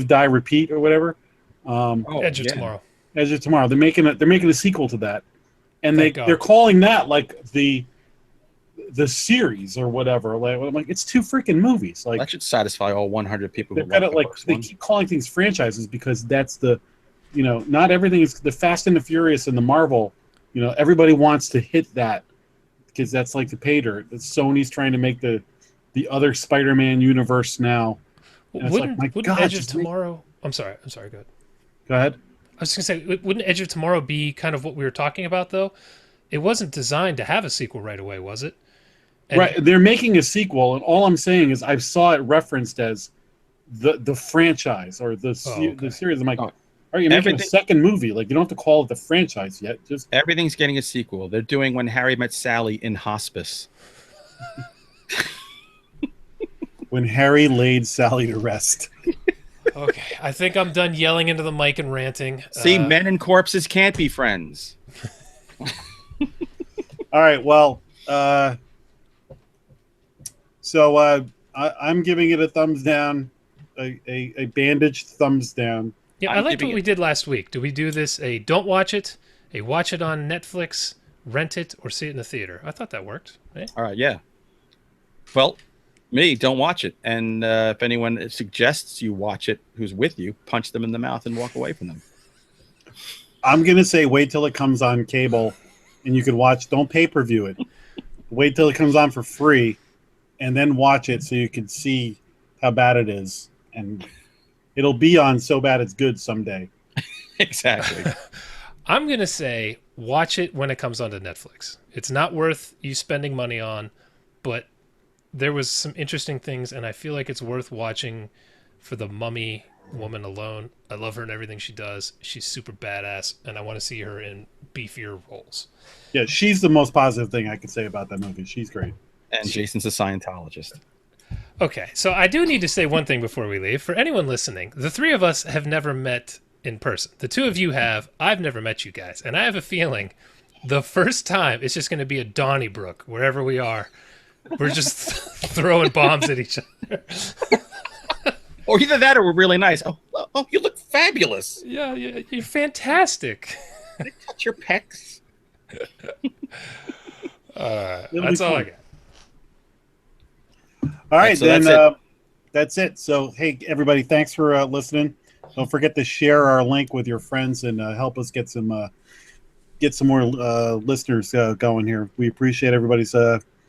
Die, Repeat, or whatever. Edge of Tomorrow. Edge of Tomorrow. They're making a sequel to that, and they're calling that like the series or whatever. Like it's two freaking movies. Like that should satisfy all 100 people. They keep calling things franchises because that's not everything is the Fast and the Furious and the Marvel. Everybody wants to hit that because that's like the pay dirt. Sony's trying to make the other Spider-Man universe now. And Wouldn't God, Edge of Tomorrow? I'm sorry. Go ahead. Go ahead. I was just gonna say, wouldn't Edge of Tomorrow be kind of what we were talking about, though? It wasn't designed to have a sequel right away, was it? And right. They're making a sequel, and all I'm saying is I saw it referenced as the franchise or the series. I'm like, are you making a second movie? Like, you don't have to call it the franchise yet. Just everything's getting a sequel. They're doing When Harry Met Sally in hospice. When Harry laid Sally to rest. Okay, I think I'm done yelling into the mic and ranting. See, men and corpses can't be friends. All right, well, I'm giving it a thumbs down, a bandaged thumbs down. Yeah, I liked what we did last week. Do we do this a don't watch it, a watch it on Netflix, rent it, or see it in the theater? I thought that worked. Right? All right, yeah. Well, don't watch it. And if anyone suggests you watch it who's with you, punch them in the mouth and walk away from them. I'm going to say wait till it comes on cable and you can watch. Don't pay-per-view it. Wait till it comes on for free and then watch it so you can see how bad it is. And it'll be on so bad it's good someday. Exactly. I'm going to say watch it when it comes onto Netflix. It's not worth you spending money on, but there was some interesting things, and I feel like it's worth watching for the mummy woman alone. I love her and everything she does. She's super badass, and I want to see her in beefier roles. Yeah, she's the most positive thing I could say about that movie. She's great. And Jason's a Scientologist. Okay, so I do need to say one thing before we leave. For anyone listening, the three of us have never met in person. The two of you have. I've never met you guys, and I have a feeling the first time it's just going to be a Donnybrook, wherever we are. We're just throwing bombs at each other. Or either that or we're really nice. Oh, you look fabulous. Yeah, you're fantastic. Can I touch your pecs? That's all I got. All right, so then that's it. So, hey, everybody, thanks for listening. Don't forget to share our link with your friends and help us get some more listeners going here. We appreciate everybody's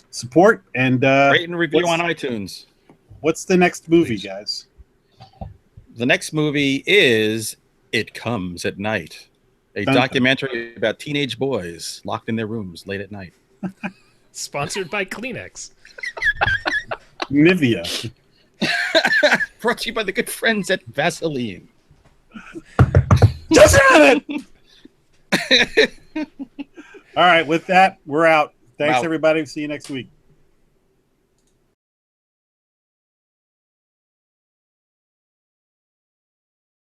support and rate and review on iTunes. What's the next movie, guys? The next movie is It Comes at Night, a documentary about teenage boys locked in their rooms late at night. Sponsored by Kleenex. Nivea. Brought to you by the good friends at Vaseline. Just have it! All right, with that, we're out. Thanks, everybody. See you next week.